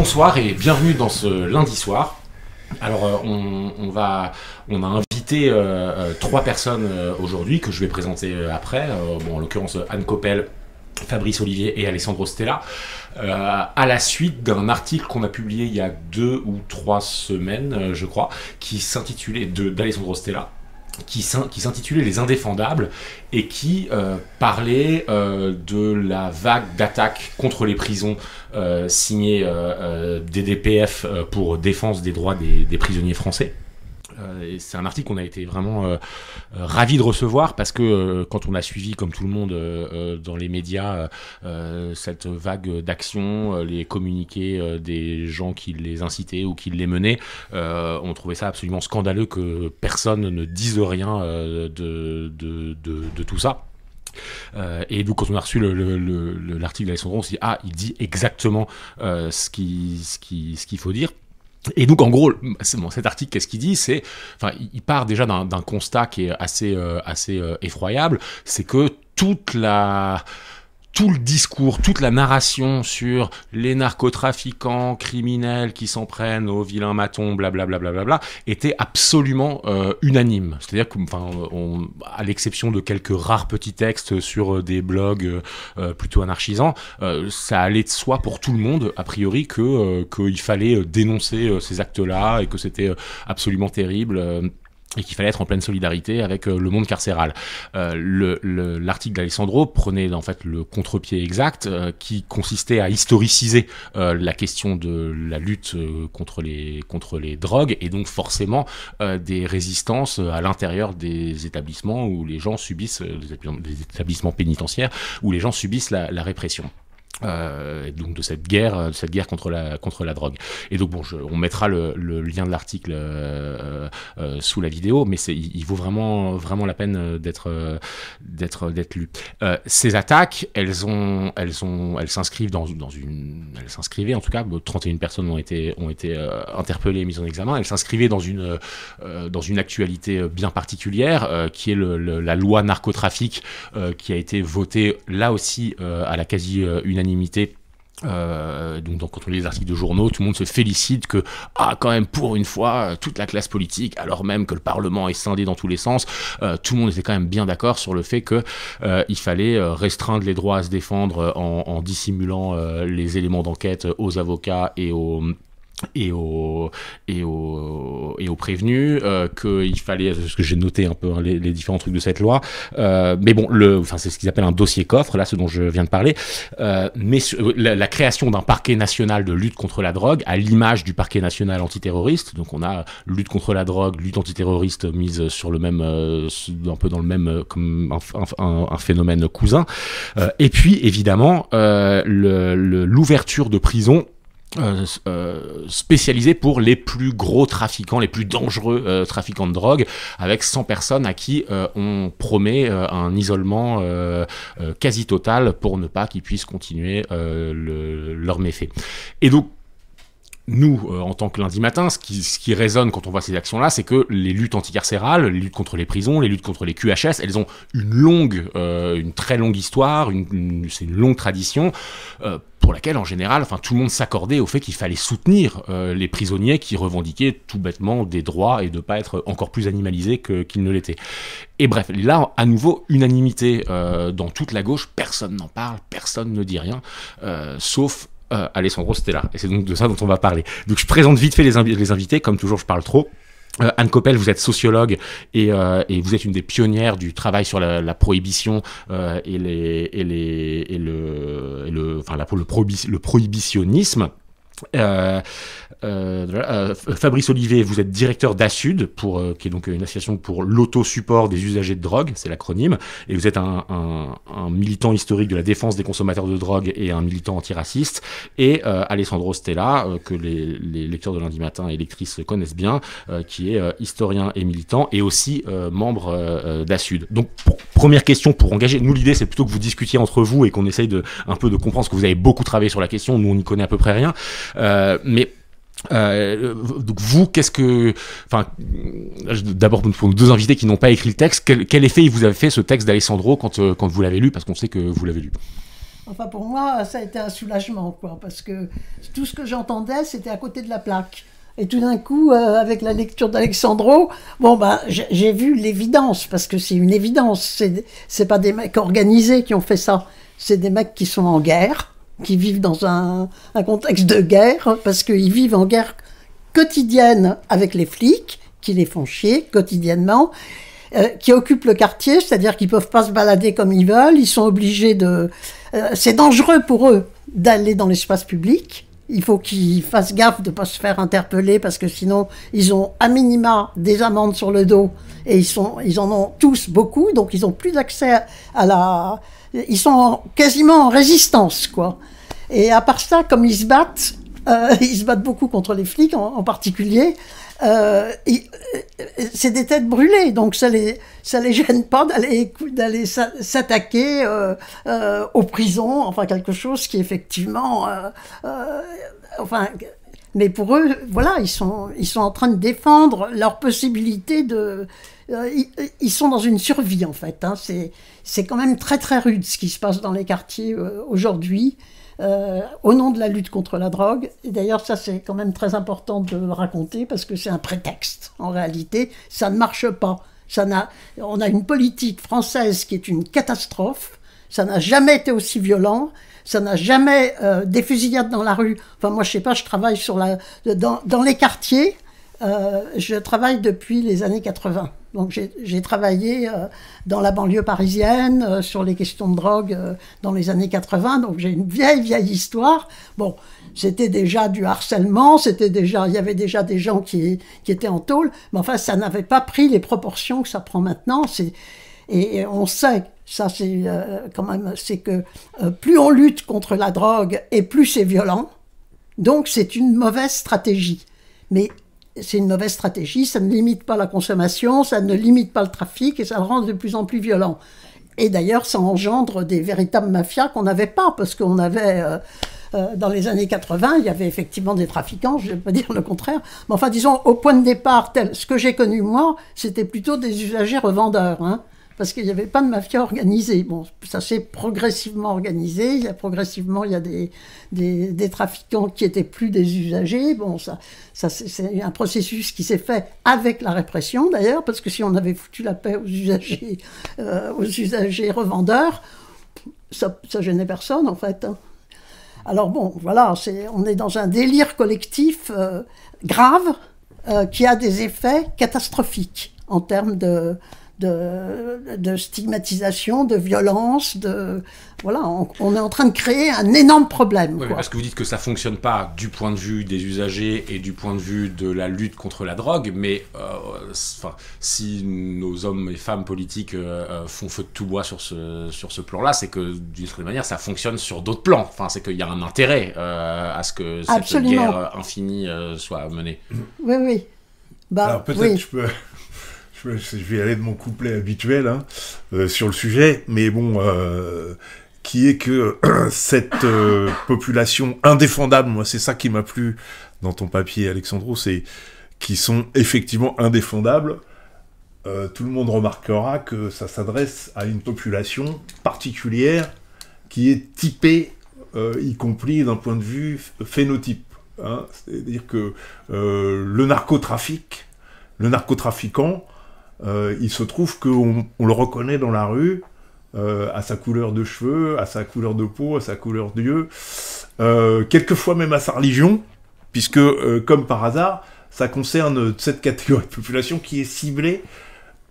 Bonsoir et bienvenue dans ce lundi soir. Alors on a invité trois personnes aujourd'hui que je vais présenter après. En l'occurrence Anne Coppel, Fabrice Olivier et Alessandro Stella, à la suite d'un article qu'on a publié il y a 2 ou 3 semaines, je crois, qui s'intitulait d'Alessandro Stella, qui s'intitulait Les Indéfendables et qui parlait de la vague d'attaques contre les prisons signée des DPF pour défense des droits des prisonniers français. C'est un article qu'on a été vraiment ravis de recevoir parce que quand on a suivi, comme tout le monde dans les médias, cette vague d'action, les communiqués des gens qui les incitaient ou qui les menaient, on trouvait ça absolument scandaleux que personne ne dise rien de tout ça. Et donc quand on a reçu l'article d'Alessandro, on s'est dit il dit exactement ce qu'il faut dire. Et donc en gros, cet article, qu'est-ce qu'il dit ? Il part déjà d'un constat qui est assez effroyable, c'est que tout le discours, toute la narration sur les narcotrafiquants criminels qui s'en prennent aux vilains matons, blablabla, était absolument unanime. C'est-à-dire que, à l'exception de quelques rares petits textes sur des blogs plutôt anarchisants, ça allait de soi pour tout le monde, a priori, qu'il fallait dénoncer ces actes-là et que c'était absolument terrible. Et qu'il fallait être en pleine solidarité avec le monde carcéral. L'article d'Alessandro prenait en fait le contre-pied exact qui consistait à historiciser la question de la lutte contre les drogues et donc forcément des résistances à l'intérieur des établissements où les gens subissent, des établissements pénitentiaires où les gens subissent la répression. Donc de cette guerre contre la drogue. Et donc on mettra le lien de l'article sous la vidéo, mais il vaut vraiment la peine d'être lu. Ces attaques, elles s'inscrivent elles s'inscrivaient en tout cas, 31 personnes ont été interpellées et mises en examen. Elles s'inscrivaient dans une actualité bien particulière, qui est la loi narcotrafic qui a été votée là aussi à la quasi unanimité. Donc quand on lit les articles de journaux, tout le monde se félicite que quand même pour une fois toute la classe politique, alors même que le Parlement est scindé dans tous les sens, tout le monde était quand même bien d'accord sur le fait que il fallait restreindre les droits à se défendre en dissimulant les éléments d'enquête aux avocats et aux prévenus, qu'il fallait, ce que j'ai noté un peu les différents trucs de cette loi, mais bon, c'est ce qu'ils appellent un dossier coffre, là, ce dont je viens de parler, mais la création d'un parquet national de lutte contre la drogue, à l'image du parquet national antiterroriste, donc on a lutte contre la drogue, lutte antiterroriste mise sur le même, un peu dans le même, comme un phénomène cousin, et puis évidemment l'ouverture de prisons spécialisé pour les plus gros trafiquants, les plus dangereux trafiquants de drogue, avec 100 personnes à qui on promet un isolement quasi total pour ne pas qu'ils puissent continuer leurs méfaits. Et donc, nous, en tant que lundi matin, ce qui résonne quand on voit ces actions-là, c'est que les luttes anticarcérales, les luttes contre les prisons, les luttes contre les QHS, elles ont une très longue histoire, c'est une longue tradition, pour laquelle, en général, tout le monde s'accordait au fait qu'il fallait soutenir les prisonniers qui revendiquaient tout bêtement des droits et de ne pas être encore plus animalisés qu'ils ne l'étaient. Et bref, là, à nouveau, unanimité dans toute la gauche, personne n'en parle, personne ne dit rien, sauf Alessandro Stella, et c'est donc de ça dont on va parler. Donc je présente vite fait les invités, comme toujours je parle trop. Anne Coppel, vous êtes sociologue et vous êtes une des pionnières du travail sur la prohibition le prohibitionnisme. Fabrice Olivier, vous êtes directeur d'ASUD, qui est donc une association pour l'auto-support des usagers de drogue, c'est l'acronyme, et vous êtes un militant historique de la défense des consommateurs de drogue et un militant antiraciste, et Alessandro Stella, que les lecteurs de lundi matin et lectrices connaissent bien, qui est historien et militant, et aussi membre d'ASUD. Donc, première question pour engager, nous l'idée c'est plutôt que vous discutiez entre vous et qu'on essaye un peu de comprendre, parce que vous avez beaucoup travaillé sur la question, nous on n'y connaît à peu près rien, mais donc vous, d'abord pour nos deux invités qui n'ont pas écrit le texte, quel effet il vous a fait ce texte d'Alessandro quand vous l'avez lu, parce qu'on sait que vous l'avez lu. Enfin, pour moi, ça a été un soulagement, quoi, parce que tout ce que j'entendais, c'était à côté de la plaque. Et tout d'un coup, avec la lecture d'Alexandro, bon, bah, j'ai vu l'évidence, parce que c'est une évidence. C'est pas des mecs organisés qui ont fait ça. C'est des mecs qui sont en guerre, qui vivent dans un contexte de guerre, parce qu'ils vivent en guerre quotidienne avec les flics, qui les font chier quotidiennement, qui occupent le quartier, c'est-à-dire qu'ils peuvent pas se balader comme ils veulent, ils sont obligés de... c'est dangereux pour eux d'aller dans l'espace public, il faut qu'ils fassent gaffe de ne pas se faire interpeller, parce que sinon, ils ont à minima des amendes sur le dos, et ils en ont tous beaucoup, donc ils n'ont plus d'accès à la... Ils sont quasiment en résistance, quoi. Et à part ça, comme ils se battent beaucoup contre les flics en particulier, c'est des têtes brûlées, donc ça les gêne pas d'aller s'attaquer aux prisons, enfin quelque chose qui effectivement, enfin, mais pour eux, voilà, ils sont en train de défendre leur possibilité de, ils sont dans une survie en fait, hein, c'est quand même très très rude ce qui se passe dans les quartiers aujourd'hui. Au nom de la lutte contre la drogue. Et d'ailleurs, ça, c'est quand même très important de le raconter, parce que c'est un prétexte. En réalité, ça ne marche pas. On a une politique française qui est une catastrophe. Ça n'a jamais été aussi violent. Ça n'a jamais des fusillades dans la rue. Enfin, moi, je sais pas, je travaille dans les quartiers. Je travaille depuis les années 80. Donc j'ai travaillé dans la banlieue parisienne sur les questions de drogue dans les années 80. Donc j'ai une vieille histoire. Bon, c'était déjà du harcèlement, il y avait déjà des gens qui étaient en tôle, mais enfin ça n'avait pas pris les proportions que ça prend maintenant. Et on sait, ça c'est quand même, c'est que plus on lutte contre la drogue et plus c'est violent. Donc c'est une mauvaise stratégie. Mais c'est une mauvaise stratégie, ça ne limite pas la consommation, ça ne limite pas le trafic, et ça le rend de plus en plus violent. Et d'ailleurs, ça engendre des véritables mafias qu'on n'avait pas, parce qu'on avait, dans les années 80, il y avait effectivement des trafiquants, je ne vais pas dire le contraire, mais enfin, disons, au point de départ, ce que j'ai connu moi, c'était plutôt des usagers revendeurs, hein, parce qu'il n'y avait pas de mafia organisée. Bon, ça s'est progressivement organisé, il y a des trafiquants qui étaient plus des usagers. Bon, ça c'est un processus qui s'est fait avec la répression, d'ailleurs, parce que si on avait foutu la paix aux usagers revendeurs, ça gênait personne, en fait. Hein. Alors bon, voilà, on est dans un délire collectif grave qui a des effets catastrophiques en termes de stigmatisation, de violence, voilà, on est en train de créer un énorme problème. Oui, parce que vous dites que ça fonctionne pas du point de vue des usagers et du point de vue de la lutte contre la drogue, mais si nos hommes et femmes politiques font feu de tout bois sur ce plan-là, c'est que d'une certaine manière ça fonctionne sur d'autres plans. Enfin, c'est qu'il y a un intérêt à ce que cette Absolument. guerre infinie soit menée. Oui, oui. Bah, alors peut-être oui. je vais aller de mon couplet habituel sur le sujet, mais bon, qui est que cette population indéfendable, moi c'est ça qui m'a plu dans ton papier, Alexandro, c'est qu'ils sont effectivement indéfendables. Tout le monde remarquera que ça s'adresse à une population particulière qui est typée, y compris d'un point de vue phénotype. Hein, c'est-à-dire que le narcotrafiquant, il se trouve qu'on le reconnaît dans la rue, à sa couleur de cheveux, à sa couleur de peau, à sa couleur d'yeux, quelquefois même à sa religion, puisque, comme par hasard, ça concerne cette catégorie de population qui est ciblée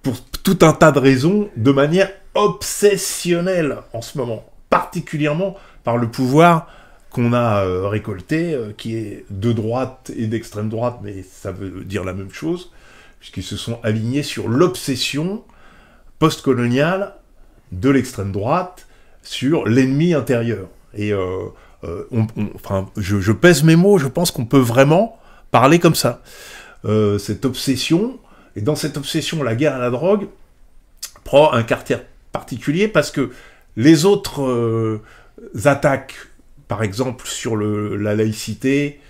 pour tout un tas de raisons, de manière obsessionnelle en ce moment, particulièrement par le pouvoir qu'on a récolté, qui est de droite et d'extrême droite, mais ça veut dire la même chose, puisqu'ils se sont alignés sur l'obsession post-coloniale de l'extrême droite sur l'ennemi intérieur. Et je pèse mes mots, je pense qu'on peut vraiment parler comme ça. Cette obsession, et dans cette obsession, la guerre à la drogue prend un caractère particulier parce que les autres attaques, par exemple sur la laïcité,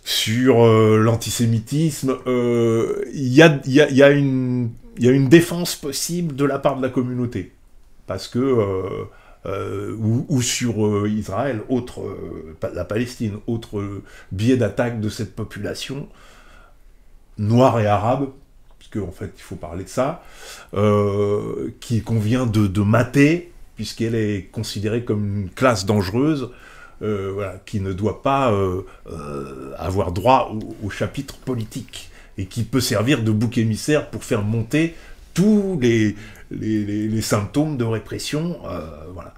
sur l'antisémitisme, il y a une défense possible de la part de la communauté. Parce que ou sur Israël, la Palestine, autre biais d'attaque de cette population noire et arabe, parce qu'en fait il faut parler de ça, qu'il convient de mater, puisqu'elle est considérée comme une classe dangereuse, voilà, qui ne doit pas avoir droit au chapitre politique, et qui peut servir de bouc émissaire pour faire monter tous les symptômes de répression, voilà.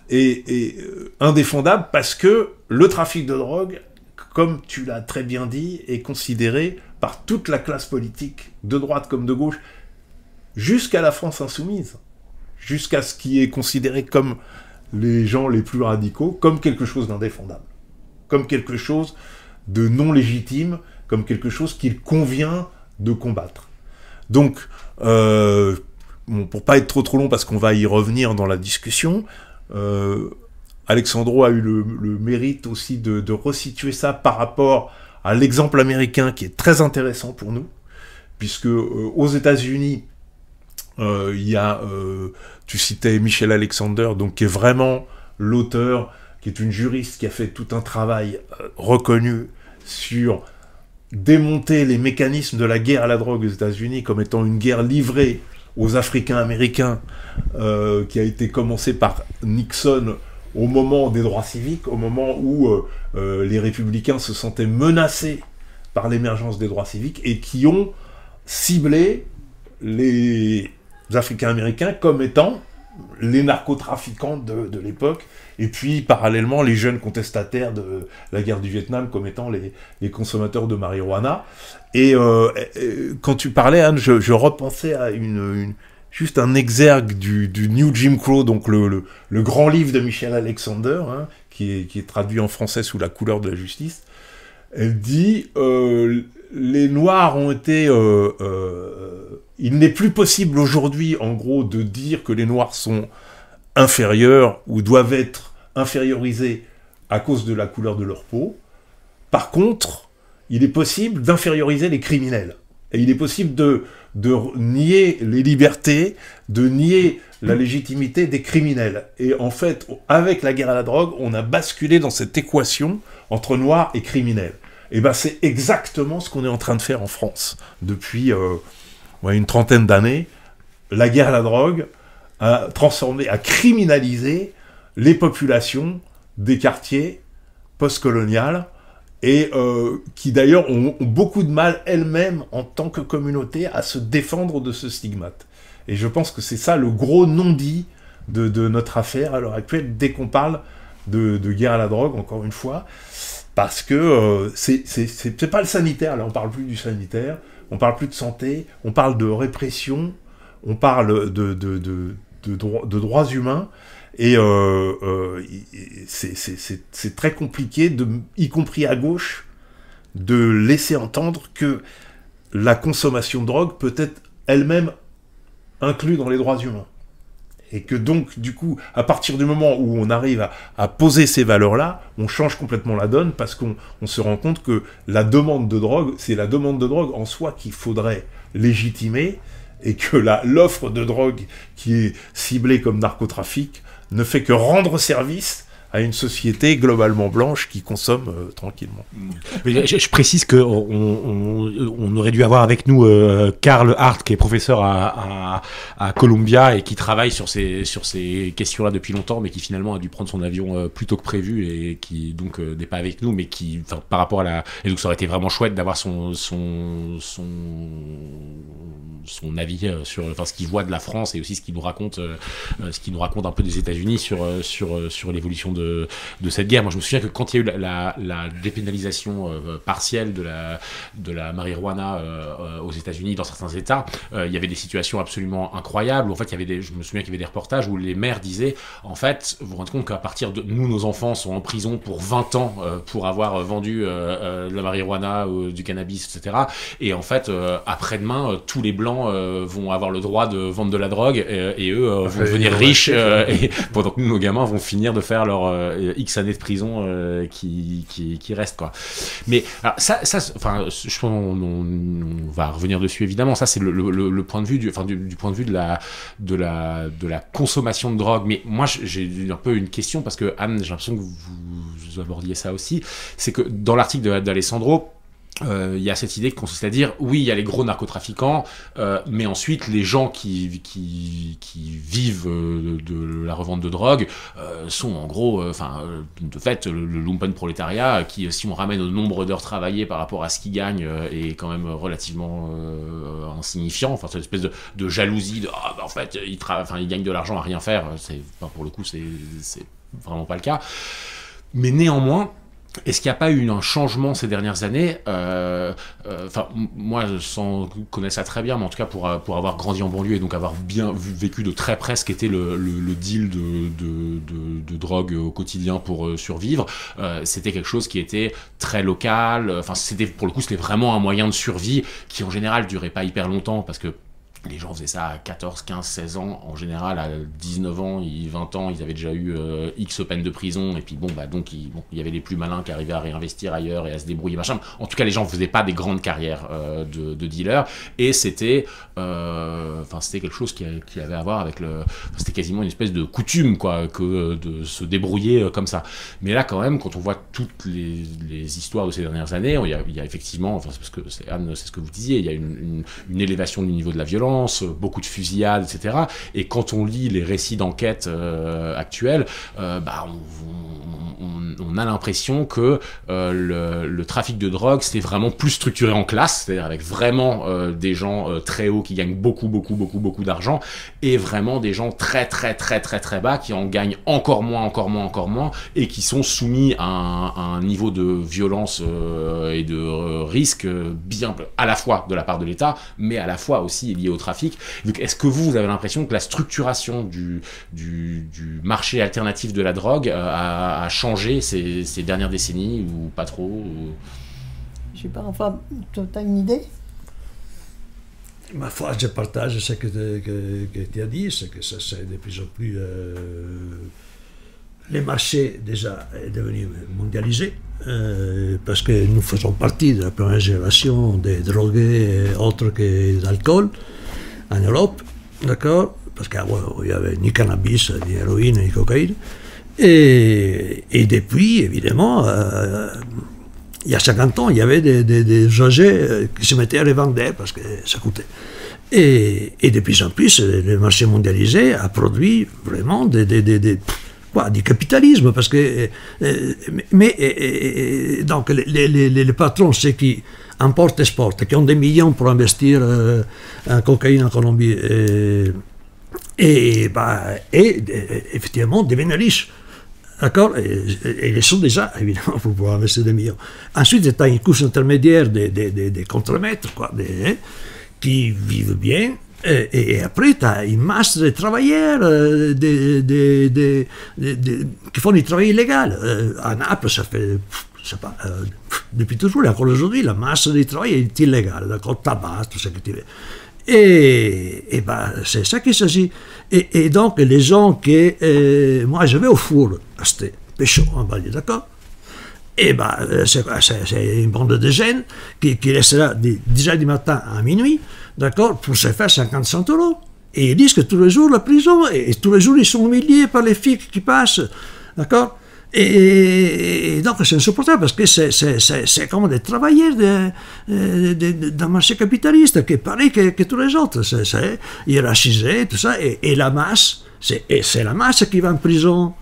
Et indéfendable parce que le trafic de drogue, comme tu l'as très bien dit, est considéré par toute la classe politique, de droite comme de gauche, jusqu'à la France insoumise, jusqu'à ce qui est considéré comme les gens les plus radicaux, comme quelque chose d'indéfendable, comme quelque chose de non légitime, comme quelque chose qu'il convient de combattre. Donc, bon, pour pas être trop long, parce qu'on va y revenir dans la discussion, Alexandro a eu le mérite aussi de resituer ça par rapport à l'exemple américain qui est très intéressant pour nous, puisque aux États-Unis, il y a, tu citais Michelle Alexander, donc qui est vraiment l'auteur, qui est une juriste qui a fait tout un travail reconnu sur démonter les mécanismes de la guerre à la drogue aux États-Unis comme étant une guerre livrée aux Africains américains, qui a été commencée par Nixon au moment des droits civiques, au moment où les républicains se sentaient menacés par l'émergence des droits civiques, et qui ont ciblé les Africains américains comme étant les narcotrafiquants de l'époque, et puis parallèlement les jeunes contestataires de la guerre du Vietnam comme étant les consommateurs de marijuana. Et quand tu parlais, Anne, je repensais à juste un exergue du New Jim Crow, donc le grand livre de Michelle Alexander, hein, qui est traduit en français sous la couleur de la justice. Elle dit les Noirs ont été... il n'est plus possible aujourd'hui, en gros, de dire que les Noirs sont inférieurs ou doivent être infériorisés à cause de la couleur de leur peau. Par contre, il est possible d'inférioriser les criminels. Et il est possible de nier les libertés, de nier la légitimité des criminels. Et en fait, avec la guerre à la drogue, on a basculé dans cette équation entre noirs et criminels. Et ben, c'est exactement ce qu'on est en train de faire en France depuis une trentaine d'années. La guerre à la drogue a criminalisé les populations des quartiers post-coloniales, et qui d'ailleurs ont beaucoup de mal elles-mêmes en tant que communauté à se défendre de ce stigmate. Et je pense que c'est ça le gros non-dit de notre affaire à l'heure actuelle, dès qu'on parle de guerre à la drogue, encore une fois, parce que c'est pas le sanitaire, là on parle plus du sanitaire, on parle plus de santé, on parle de répression, on parle de droits humains, et c'est très compliqué, y compris à gauche, de laisser entendre que la consommation de drogue peut être elle-même inclue dans les droits humains. Et que donc, du coup, à partir du moment où on arrive à poser ces valeurs-là, on change complètement la donne, parce qu'on se rend compte que la demande de drogue, c'est la demande de drogue en soi qu'il faudrait légitimer, et que l'offre de drogue qui est ciblée comme narcotrafic ne fait que rendre service à une société globalement blanche qui consomme tranquillement. Je précise qu'on aurait dû avoir avec nous Karl Hart, qui est professeur à Columbia et qui travaille sur ces questions-là depuis longtemps, mais qui finalement a dû prendre son avion plus tôt que prévu, et qui donc n'est pas avec nous, mais qui, par rapport à et donc ça aurait été vraiment chouette d'avoir son avis sur ce qu'il voit de la France, et aussi ce qu'il nous raconte un peu des États-Unis sur l'évolution de cette guerre. Moi, je me souviens que quand il y a eu la dépénalisation partielle de la marijuana aux États-Unis, dans certains États, il y avait des situations absolument incroyables. En fait, je me souviens qu'il y avait des reportages où les maires disaient, en fait, vous vous rendez compte qu'à partir de nous, nos enfants sont en prison pour 20 ans pour avoir vendu de la marijuana, du cannabis, etc. Et en fait, après-demain, tous les blancs vont avoir le droit de vendre de la drogue, et eux vont devenir riches, et pendant que nous, nos gamins, vont finir de faire leur X années de prison qui restent, quoi. Mais alors, ça, enfin, je pense on va revenir dessus évidemment. Ça, c'est le point de vue du point de vue de la consommation de drogue. Mais moi, j'ai un peu une question parce que Anne, j'ai l'impression que vous abordiez ça aussi. C'est que dans l'article d'Alessandro, il y a cette idée qui consiste à dire oui, il y a les gros narcotrafiquants, mais ensuite les gens qui vivent de la revente de drogue sont en gros, de fait, le lumpen prolétariat qui, si on ramène au nombre d'heures travaillées par rapport à ce qu'ils gagnent, est quand même relativement insignifiant. Enfin, c'est une espèce de jalousie de en fait, ils gagnent de l'argent à rien faire. Pour le coup, c'est vraiment pas le cas. Mais néanmoins, est-ce qu'il n'y a pas eu un changement ces dernières années moi, sans connaître ça très bien, mais en tout cas pour avoir grandi en banlieue et donc avoir bien vécu de très près ce qu'était le deal de drogue au quotidien pour survivre, c'était quelque chose qui était très local. Pour le coup, c'était vraiment un moyen de survie qui en général durait pas hyper longtemps parce que les gens faisaient ça à 14, 15, 16 ans. En général, à 19 ans, 20 ans, ils avaient déjà eu X peines de prison. Et puis donc il y avait les plus malins qui arrivaient à réinvestir ailleurs et à se débrouiller, machin. En tout cas, les gens ne faisaient pas des grandes carrières de dealers. Et c'était quelque chose qui avait à voir avec c'était quasiment une espèce de coutume, quoi, que de se débrouiller comme ça. Mais là, quand même, quand on voit toutes les histoires de ces dernières années, il y a effectivement, c'est parce que Anne, c'est ce que vous disiez, il y a une élévation du niveau de la violence, beaucoup de fusillades, etc. Et quand on lit les récits d'enquête actuels, on a l'impression que le trafic de drogue, c'était vraiment plus structuré en classe, c'est-à-dire avec vraiment des gens très hauts qui gagnent beaucoup d'argent, et vraiment des gens très bas qui en gagnent encore moins, et qui sont soumis à un niveau de violence et de risque bien à la fois de la part de l'État, mais à la fois aussi lié au trafic. Donc, est-ce que vous avez l'impression que la structuration du marché alternatif de la drogue a changé ces dernières décennies ou pas trop Je sais pas, enfin, tu as une idée? Ma foi, je partage ce que tu as dit, c'est que ça c'est de plus en plus... le marché déjà est devenu mondialisé, parce que nous faisons partie de la première génération des drogués autres que d'alcool en Europe, d'accord? Parce qu'il n'y avait ni cannabis, ni héroïne, ni cocaïne. Et depuis, évidemment, il y a 50 ans, il y avait des objets qui se mettaient à les vendre parce que ça coûtait. Et de plus en plus, le marché mondialisé a produit vraiment du capitalisme, parce que donc les patrons, ceux qui importent et exportent, qui ont des millions pour investir en cocaïne en Colombie, et effectivement deviennent riches. D'accord? Et ils sont déjà, évidemment, pour pouvoir investir des millions. Ensuite, tu as une couche intermédiaire des contremaîtres, quoi, qui vivent bien. Et après, tu as une masse de travailleurs qui font du travail illégal. À Naples, ça fait, je sais pas, depuis toujours, et encore aujourd'hui, la masse du travail est illégale, d'accord? Tabac, tout ce que tu veux. Et c'est ça qu'il s'agit. Et donc, les gens qui... moi, je vais au four, acheter pécho en banlieue, d'accord? Et c'est une bande de jeunes qui restera déjà du matin à minuit, d'accord, pour se faire 50-100 €. Et ils disent que tous les jours, la prison, et tous les jours, ils sont humiliés par les filles qui passent, d'accord? Et donc, c'est insupportable, parce que c'est comme des travailleurs d'un marché capitaliste, qui est pareil que tous les autres. C'est hiérarchisé, tout ça, et la masse, c'est la masse qui va en prison.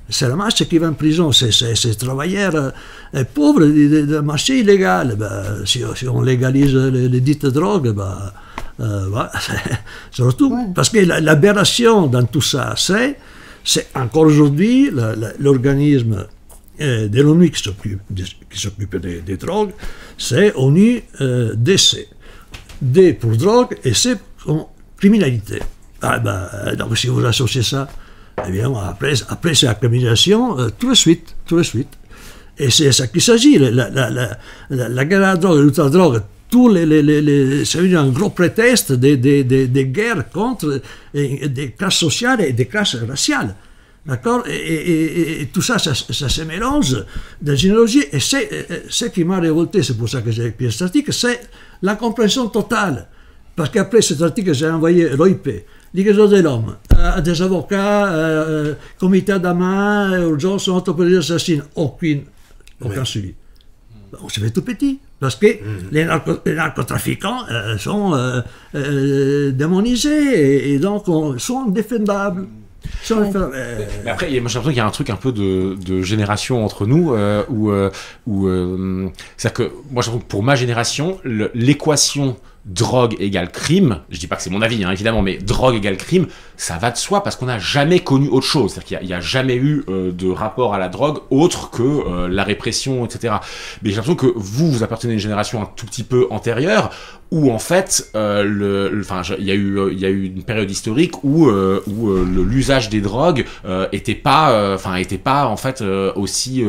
C'est la masse qui va en prison, ces travailleurs pauvres du marché illégal. Si on légalise les dites drogues, c'est retour. Ouais. Parce que l'aberration dans tout ça, c'est encore aujourd'hui l'organisme de l'ONU qui s'occupe des drogues, c'est ONU-DC. D pour drogue et C pour criminalité. Donc si vous associez ça, eh bien, après c'est la criminalisation, tout de suite. Et c'est ça qu'il s'agit. La guerre à la drogue, l'ultra-drogue, c'est un gros prétexte des guerres contre des classes sociales et des classes raciales. D'accord, et tout ça, ça se mélange dans une logique. Et ce qui m'a révolté, c'est pour ça que j'ai écrit cet article, c'est l'incompréhension totale. Parce qu'après cet article, j'ai envoyé l'OIP, Ligue des droits de l'homme, à des avocats, comité d'Ama, urgence, entreprise assassine, aucun suivi. On se fait tout petit, parce que les narcotrafiquants sont démonisés et donc sont indéfendables. Mais après, moi j'ai l'impression qu'il y a un truc un peu de génération entre nous, c'est-à-dire que moi je trouve que pour ma génération, l'équation drogue égale crime, je dis pas que c'est mon avis évidemment, mais drogue égale crime, ça va de soi parce qu'on n'a jamais connu autre chose, c'est-à-dire qu'il n'y a jamais eu de rapport à la drogue autre que la répression, etc. Mais j'ai l'impression que vous appartenez à une génération un tout petit peu antérieure où en fait, il y a eu une période historique où l'usage des drogues était pas en fait aussi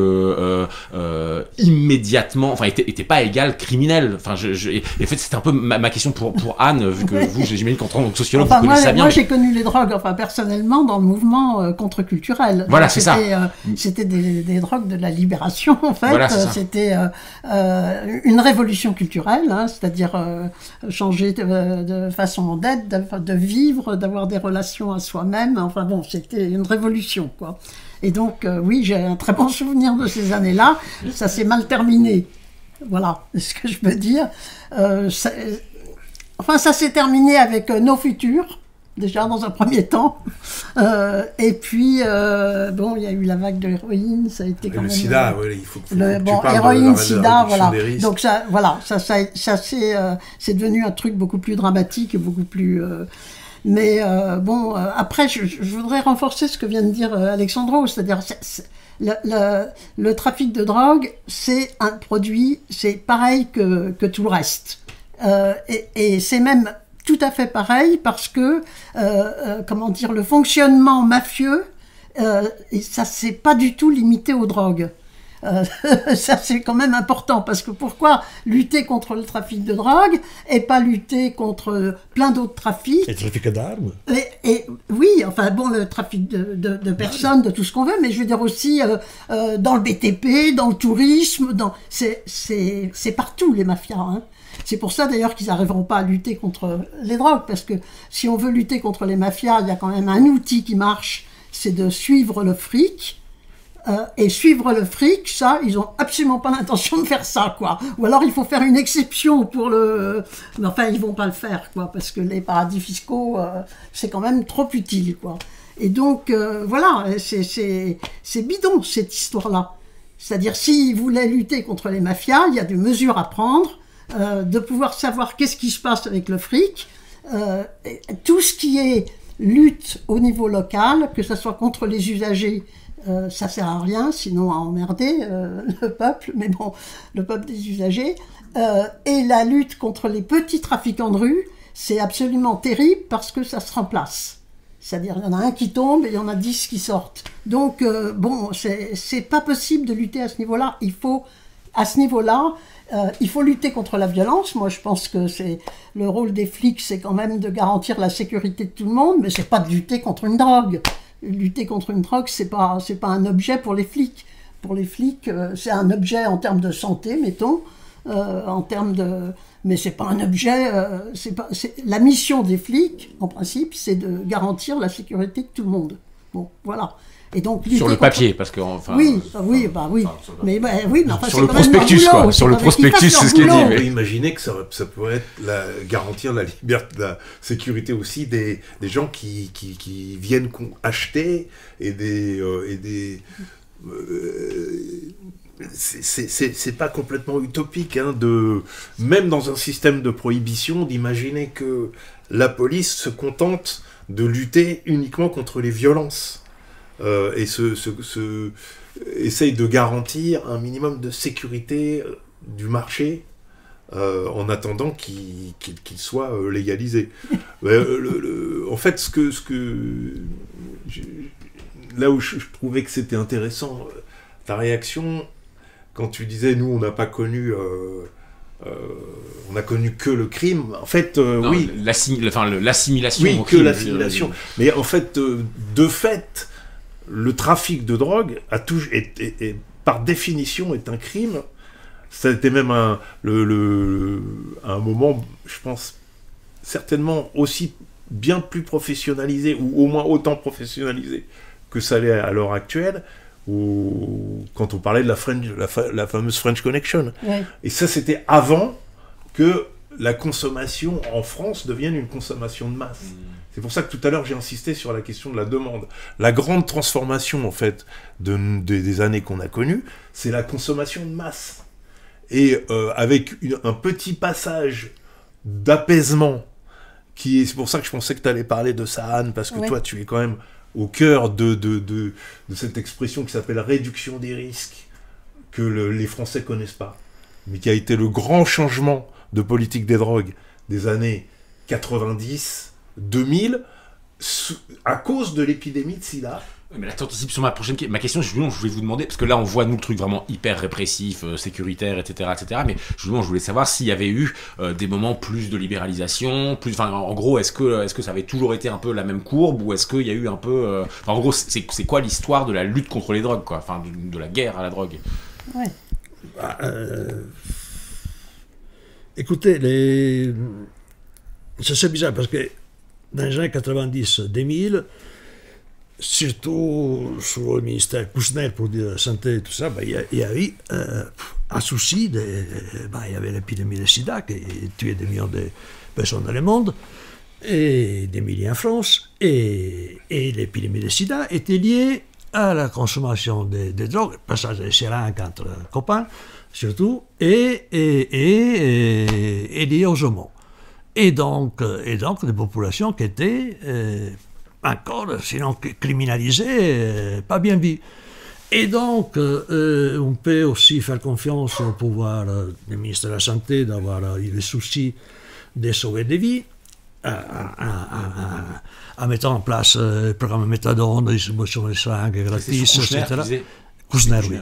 immédiatement, enfin était pas égal criminel. Enfin, et en fait, c'était un peu ma question pour Anne, vu que vous, j'imagine qu'en tant que sociologue, vous connaissez ça bien. Moi, j'ai connu les drogues, personnellement, dans le mouvement contre-culturel. Voilà, c'est ça. C'était des drogues de la libération, en fait. Voilà, c'était une révolution culturelle, c'est-à-dire changer de façon d'être, de vivre, d'avoir des relations à soi-même. Enfin bon, c'était une révolution, quoi. Et donc, oui, j'ai un très bon souvenir de ces années-là. Ça s'est mal terminé. Voilà ce que je peux dire. Ça s'est terminé avec Nos Futurs, déjà dans un premier temps. Et puis, il y a eu la vague de l'héroïne, ça a été quand même... Le sida, oui, il faut que tu parles héroïne, de sida, voilà. Risques. Donc c'est devenu un truc beaucoup plus dramatique et beaucoup plus... après, je voudrais renforcer ce que vient de dire Alexandro, c'est-à-dire le trafic de drogue, c'est un produit, c'est pareil que tout le reste. Et c'est même tout à fait pareil parce que, le fonctionnement mafieux, ça c'est pas du tout limité aux drogues. Ça c'est quand même important parce que pourquoi lutter contre le trafic de drogue et pas lutter contre plein d'autres trafics? Et le trafic d'armes. Oui, le trafic de personnes, de tout ce qu'on veut, mais je veux dire aussi dans le BTP, dans le tourisme, c'est partout les mafias. C'est pour ça d'ailleurs qu'ils n'arriveront pas à lutter contre les drogues, parce que si on veut lutter contre les mafias, il y a quand même un outil qui marche, c'est de suivre le fric. Et suivre le fric, ça, ils ont absolument pas l'intention de faire ça, quoi. Ou alors il faut faire une exception pour le... Mais enfin, ils vont pas le faire, quoi, parce que les paradis fiscaux, c'est quand même trop utile, quoi. Et donc, voilà, c'est bidon, cette histoire-là. C'est-à-dire, s'ils voulaient lutter contre les mafias, il y a des mesures à prendre, de pouvoir savoir qu'est-ce qui se passe avec le fric, tout ce qui est lutte au niveau local, que ce soit contre les usagers, ça sert à rien, sinon à emmerder le peuple, mais bon, le peuple des usagers, et la lutte contre les petits trafiquants de rue, c'est absolument terrible parce que ça se remplace. C'est-à-dire, il y en a un qui tombe et il y en a 10 qui sortent. Donc, c'est pas possible de lutter à ce niveau-là. À ce niveau-là, il faut lutter contre la violence. Moi, je pense que le rôle des flics, c'est quand même de garantir la sécurité de tout le monde, mais c'est pas de lutter contre une drogue. Lutter contre une drogue, c'est pas un objet pour les flics. Pour les flics, c'est un objet en termes de santé, mettons, mais c'est pas un objet. La mission des flics, en principe, c'est de garantir la sécurité de tout le monde. Bon, voilà. Et donc, sur le papier, parce que oui. Mais sur le prospectus, quoi. Sur le prospectus, c'est ce qu'il dit. On peut imaginer que ça pourrait être garantir la liberté, la sécurité aussi des gens qui viennent acheter c'est pas complètement utopique, même dans un système de prohibition, d'imaginer que la police se contente de lutter uniquement contre les violences. Et essaye de garantir un minimum de sécurité du marché en attendant qu'il soit légalisé. En fait, là où je trouvais que c'était intéressant, ta réaction, quand tu disais, nous, on n'a pas connu... on a connu que le crime. En fait, oui. L'assimilation. Oui, que l'assimilation. Mais en fait, de fait, le trafic de drogue par définition est un crime. Ça a été même un moment, je pense, certainement aussi bien plus professionnalisé, ou au moins autant professionnalisé que ça l'est à l'heure actuelle, quand on parlait de la fameuse French Connection. Ouais. Et ça, c'était avant que la consommation en France devienne une consommation de masse. C'est pour ça que tout à l'heure, j'ai insisté sur la question de la demande. La grande transformation, en fait, des années qu'on a connues, c'est la consommation de masse. Et avec un petit passage d'apaisement, c'est pour ça que je pensais que tu allais parler de ça, Anne, parce que toi, tu es quand même au cœur de cette expression qui s'appelle réduction des risques, que les Français connaissent pas, mais qui a été le grand changement de politique des drogues des années 90, 2000, à cause de l'épidémie de sida. Mais là, sur ma question, je voulais vous demander, parce que là, on voit, nous, le truc vraiment hyper répressif, sécuritaire, etc., mais je voulais savoir s'il y avait eu des moments plus de libéralisation, en gros, est-ce que ça avait toujours été un peu la même courbe, ou est-ce qu'il y a eu un peu... en gros, c'est quoi l'histoire de la lutte contre les drogues, quoi, enfin, de la guerre à la drogue? Ouais. Écoutez, c'est bizarre, parce que dans les années 90-2000, surtout sur le ministère Kouchner pour dire la santé et tout ça, il y a eu un souci, il y avait l'épidémie de sida qui tuait des millions de personnes dans le monde, et des milliers en France, et l'épidémie de sida était liée à la consommation de drogues, passage des seringues entre copains, surtout, et liée aux homos. Et donc des populations qui étaient encore, sinon criminalisées, pas bien vues. Et donc, on peut aussi faire confiance au pouvoir du ministre de la Santé d'avoir eu le souci de sauver des vies, en mettant en place le programme méthadone, la distribution des seringues gratis, etc. Kouchner, oui.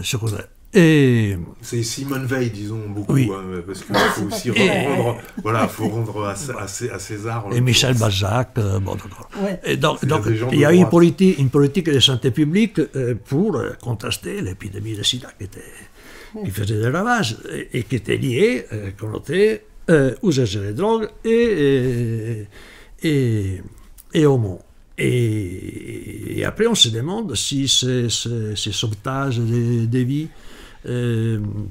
C'est Kouchner. Et c'est Simone Veil, disons, beaucoup, oui. Parce qu'il faut aussi rendre à César. Et Michel Balzac, bon d'accord. Ouais. Et donc il y a eu une politique de santé publique pour contraster l'épidémie de sida qui faisait des ravages et qui était liée, connotée, aux usagers de drogue et aux mots. Et après, on se demande si ces sauvetages des vies,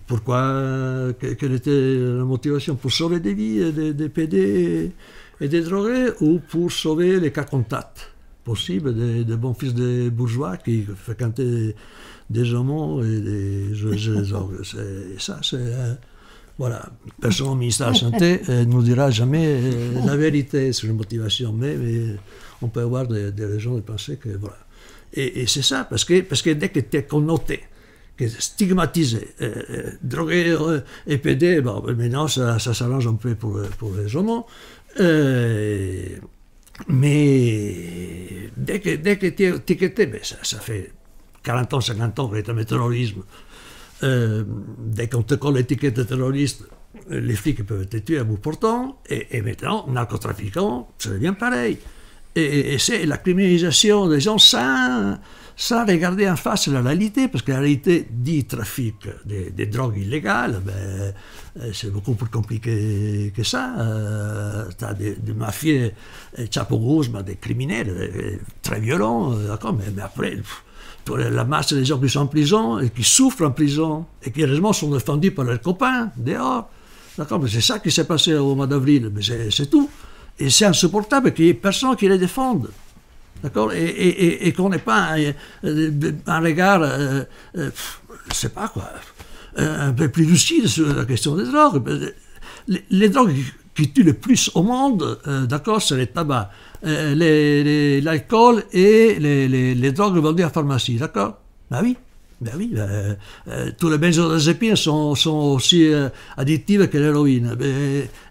pourquoi, quelle était la motivation pour sauver des vies des PD et des drogués, ou pour sauver les cas contacts possibles des bons fils de bourgeois qui fréquentaient des homos et des drogues. Voilà, personne au ministère de la Santé ne nous dira jamais la vérité sur les motivations, mais on peut avoir des raisons de penser que voilà. Et c'est ça, parce que dès que tu es connoté, que stigmatisé, drogué et pédé, bon, maintenant ça s'arrange un peu pour les homos, mais dès que tu es étiqueté, ça fait 40 ans, 50 ans que tu as le terrorisme. Dès qu'on te colle l'étiquette de terroriste, les flics peuvent te tuer à bout portant, et maintenant, narcotrafiquants, ça devient pareil. Et c'est la criminalisation des gens sans regarder en face la réalité, parce que la réalité dit trafic des drogues illégales, c'est beaucoup plus compliqué que ça. Tu as des mafieux, Chapo Guzman, des criminels très violents, d'accord, mais après... la masse des gens qui sont en prison et qui souffrent en prison et qui heureusement sont défendus par leurs copains dehors. D'accord, mais c'est ça qui s'est passé au mois d'avril, mais c'est tout. Et c'est insupportable qu'il n'y ait personne qui les défende. D'accord, et qu'on n'ait pas un regard, je ne sais pas quoi, un peu plus lucide sur la question des drogues. Les drogues qui tuent le plus au monde, d'accord, c'est le tabac, l'alcool et les drogues vendues en pharmacie, d'accord? Ben oui. Tous les benzodiazépines sont aussi addictives que l'héroïne.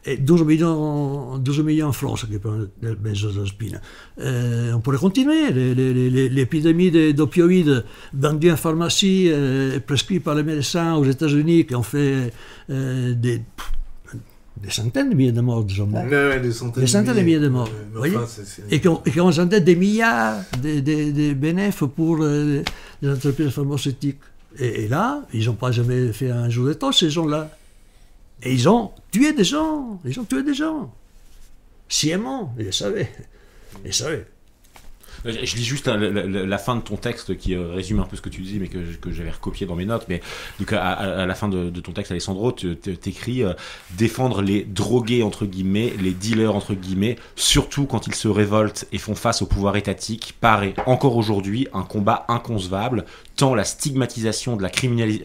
Et 12 millions en France qui prennent des benzodiazépines. On pourrait continuer. L'épidémie d'opioïdes vendus en pharmacie, prescrits par les médecins aux États-Unis, qui ont fait des des centaines de milliers de morts, disons. Ouais, des centaines de milliers de morts. Voyez, et qu'on s'entête des milliards de bénéfices pour les entreprises pharmaceutiques. Et là, ils n'ont pas jamais fait un jour de temps, ces gens-là. Et ils ont tué des gens. Ils ont tué des gens. Sciemment, ils le savaient. Ils savaient. Je lis juste la fin de ton texte qui résume un peu ce que tu dis, mais que j'avais recopié dans mes notes. Mais donc à la fin de ton texte, Alessandro, t'écris défendre les drogués entre guillemets, les dealers entre guillemets, surtout quand ils se révoltent et font face au pouvoir étatique, paraît encore aujourd'hui un combat inconcevable, tant la stigmatisation de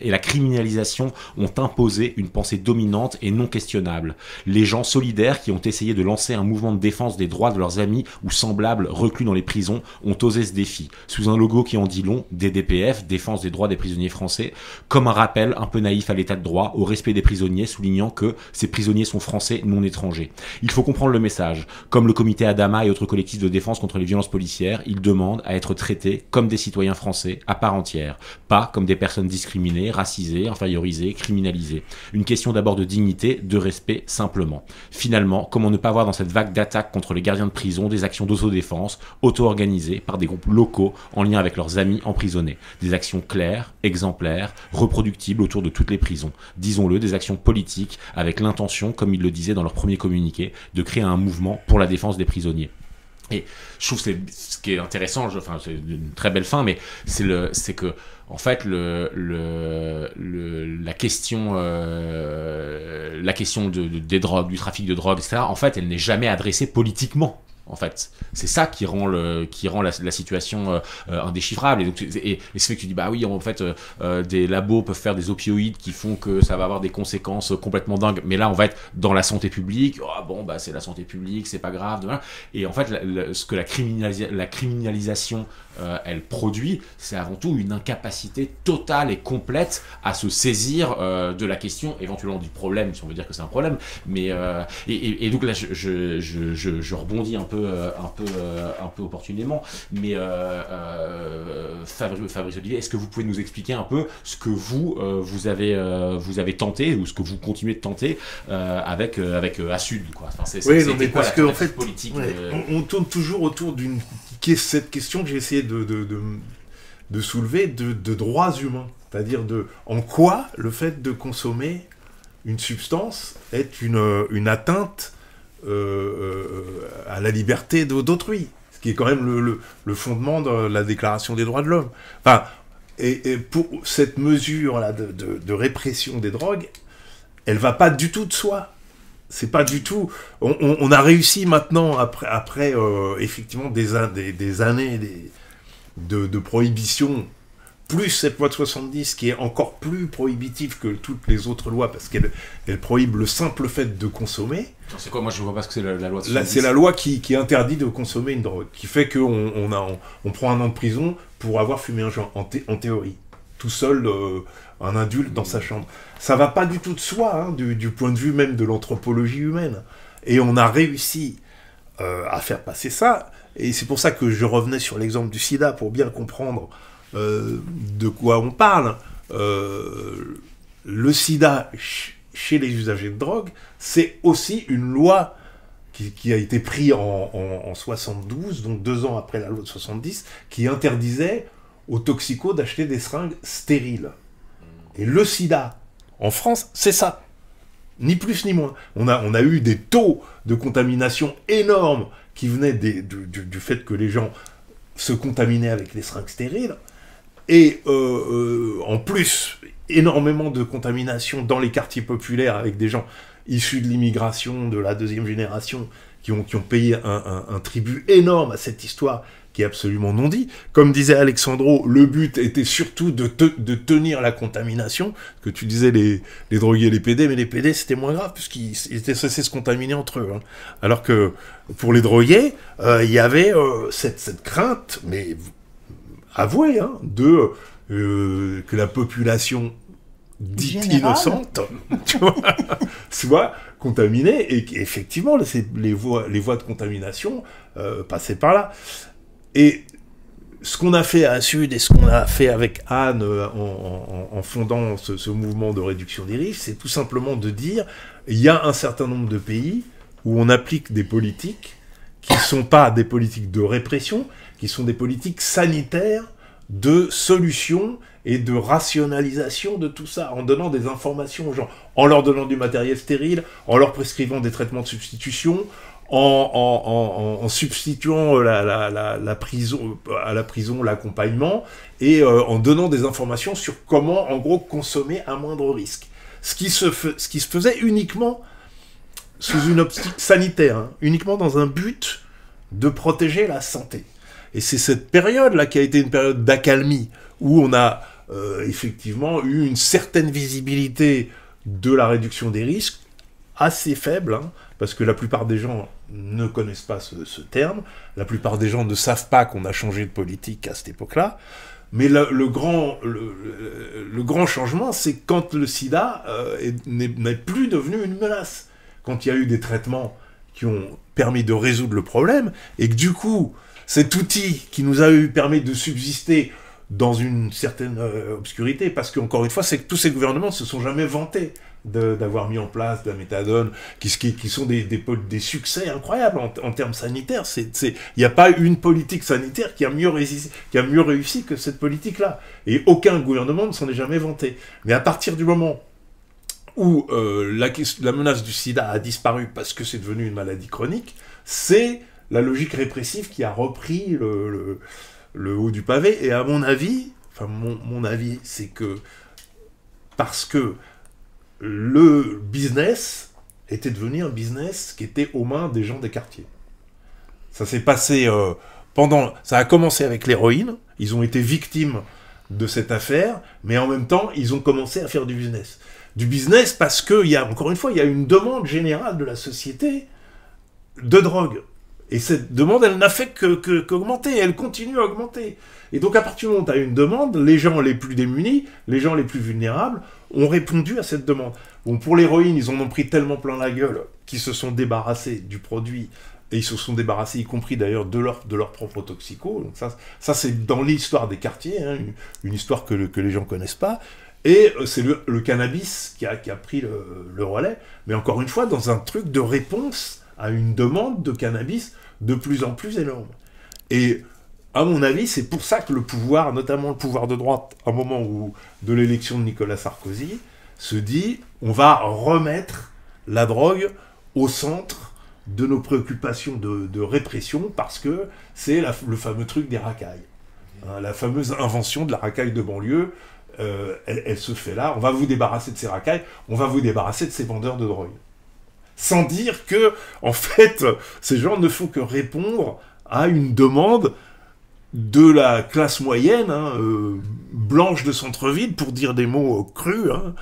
et la criminalisation ont imposé une pensée dominante et non questionnable. Les gens solidaires qui ont essayé de lancer un mouvement de défense des droits de leurs amis ou semblables reclus dans les prisons ont osé ce défi, sous un logo qui en dit long, DDPF, Défense des droits des prisonniers français, comme un rappel un peu naïf à l'état de droit, au respect des prisonniers, soulignant que ces prisonniers sont français, non étrangers. Il faut comprendre le message. Comme le comité Adama et autres collectifs de défense contre les violences policières, ils demandent à être traités comme des citoyens français à part entière, pas comme des personnes discriminées, racisées, infériorisées, criminalisées. Une question d'abord de dignité, de respect simplement. Finalement, comment ne pas voir dans cette vague d'attaques contre les gardiens de prison des actions d'autodéfense, auto-organisées par des groupes locaux en lien avec leurs amis emprisonnés. Des actions claires, exemplaires, reproductibles autour de toutes les prisons. Disons-le, des actions politiques avec l'intention, comme ils le disaient dans leur premier communiqué, de créer un mouvement pour la défense des prisonniers. Et je trouve que ce qui est intéressant, c'est une très belle fin, mais c'est que en fait la question des drogues, du trafic de drogue, etc. En fait, elle n'est jamais adressée politiquement. En fait, c'est ça qui rend la situation indéchiffrable. Et c'est fait que tu dis bah oui, en fait des labos peuvent faire des opioïdes qui font que ça va avoir des conséquences complètement dingues, mais là on va être dans la santé publique. C'est la santé publique, c'est pas grave. Et en fait ce que la criminalisation elle produit, c'est avant tout une incapacité totale et complète à se saisir de la question, éventuellement du problème, si on veut dire que c'est un problème. Mais et donc là je rebondis un peu opportunément, mais Fabrice Olivier, est-ce que vous pouvez nous expliquer un peu ce que vous avez tenté, ou ce que vous continuez de tenter avec Assud, quoi. Enfin, mais parce que en fait, politique on tourne toujours autour d'une cette question que j'ai essayé de soulever de droits humains, c'est-à-dire en quoi le fait de consommer une substance est une atteinte à la liberté d'autrui, ce qui est quand même le fondement de la Déclaration des droits de l'homme. Enfin, et pour cette mesure-là de répression des drogues, elle va pas du tout de soi. C'est pas du tout. On a réussi maintenant, après effectivement des années de prohibition, plus cette loi de 70 qui est encore plus prohibitive que toutes les autres lois, parce qu'elle prohibe le simple fait de consommer. C'est quoi? Moi je vois pas ce que c'est la loi de 70. C'est la loi qui interdit de consommer une drogue, qui fait qu'on prend 1 an de prison pour avoir fumé un joint, en théorie. Tout seul, un adulte dans sa chambre. Ça va pas du tout de soi, hein, du point de vue même de l'anthropologie humaine. Et on a réussi à faire passer ça, et c'est pour ça que je revenais sur l'exemple du sida, pour bien comprendre de quoi on parle. Le sida chez les usagers de drogue, c'est aussi une loi qui a été prise en 72, donc 2 ans après la loi de 70, qui interdisait aux toxicos d'acheter des seringues stériles. Et le sida, en France, c'est ça. Ni plus ni moins. On a eu des taux de contamination énormes qui venaient du fait que les gens se contaminaient avec les seringues stériles. Et en plus, énormément de contamination dans les quartiers populaires avec des gens issus de l'immigration de la 2e génération qui ont payé un tribut énorme à cette histoire qui est absolument non dit. Comme disait Alessandro, le but était surtout de tenir la contamination, que tu disais les drogués et les PD, mais les PD c'était moins grave, puisqu'ils étaient censés se contaminer entre eux. Hein. Alors que pour les drogués, il y avait cette crainte, mais avouée, hein, que la population dite innocente soit contaminée, et qu'effectivement les voies de contamination passaient par là. Et ce qu'on a fait à Sud et ce qu'on a fait avec Anne en fondant ce mouvement de réduction des risques, c'est tout simplement de dire il y a un certain nombre de pays où on applique des politiques qui ne sont pas des politiques de répression, qui sont des politiques sanitaires de solution et de rationalisation de tout ça, en donnant des informations aux gens, en leur donnant du matériel stérile, en leur prescrivant des traitements de substitution, en substituant la prison, à la prison l'accompagnement, et en donnant des informations sur comment, en gros, consommer à moindre risque. Ce qui se faisait uniquement sous une optique sanitaire, hein, uniquement dans un but de protéger la santé. Et c'est cette période-là qui a été une période d'accalmie, où on a effectivement eu une certaine visibilité de la réduction des risques, assez faible, hein, parce que la plupart des gens ne connaissent pas ce terme, la plupart des gens ne savent pas qu'on a changé de politique à cette époque-là, mais le grand changement, c'est quand le sida n'est plus devenu une menace, quand il y a eu des traitements qui ont permis de résoudre le problème, et que du coup, cet outil qui nous a permis de subsister dans une certaine obscurité, parce qu'encore une fois, c'est que tous ces gouvernements ne se sont jamais vantés d'avoir mis en place de la méthadone, qui sont des succès incroyables en termes sanitaires. Il n'y a pas une politique sanitaire qui a mieux réussi que cette politique-là. Et aucun gouvernement ne s'en est jamais vanté. Mais à partir du moment où la menace du sida a disparu parce que c'est devenu une maladie chronique, c'est la logique répressive qui a repris le haut du pavé. Et à mon avis, mon avis, c'est que parce que le business était devenu un business qui était aux mains des gens des quartiers. Ça s'est passé ça a commencé avec l'héroïne, ils ont été victimes de cette affaire, mais en même temps, ils ont commencé à faire du business. Du business parce que, encore une fois, il y a une demande générale de la société de drogue. Et cette demande, elle n'a fait qu'augmenter, elle continue à augmenter. Et donc, à partir du moment où tu as une demande, les gens les plus démunis, les gens les plus vulnérables, ont répondu à cette demande. Bon, pour l'héroïne, ils en ont pris tellement plein la gueule qu'ils se sont débarrassés du produit, et ils se sont débarrassés, y compris d'ailleurs, de leur propre toxico. Donc ça c'est dans l'histoire des quartiers, hein, une histoire que les gens connaissent pas. Et c'est le cannabis qui a pris le relais, mais encore une fois, dans un truc de réponse à une demande de cannabis de plus en plus énorme. Et à mon avis, c'est pour ça que le pouvoir, notamment le pouvoir de droite, à un moment de l'élection de Nicolas Sarkozy, se dit on va remettre la drogue au centre de nos préoccupations de répression, parce que c'est le fameux truc des racailles. Hein, la fameuse invention de la racaille de banlieue, elle se fait là. On va vous débarrasser de ces racailles, on va vous débarrasser de ces vendeurs de drogue. Sans dire que, en fait, ces gens ne font que répondre à une demande de la classe moyenne, hein, blanche de centre-ville, pour dire des mots crus, hein,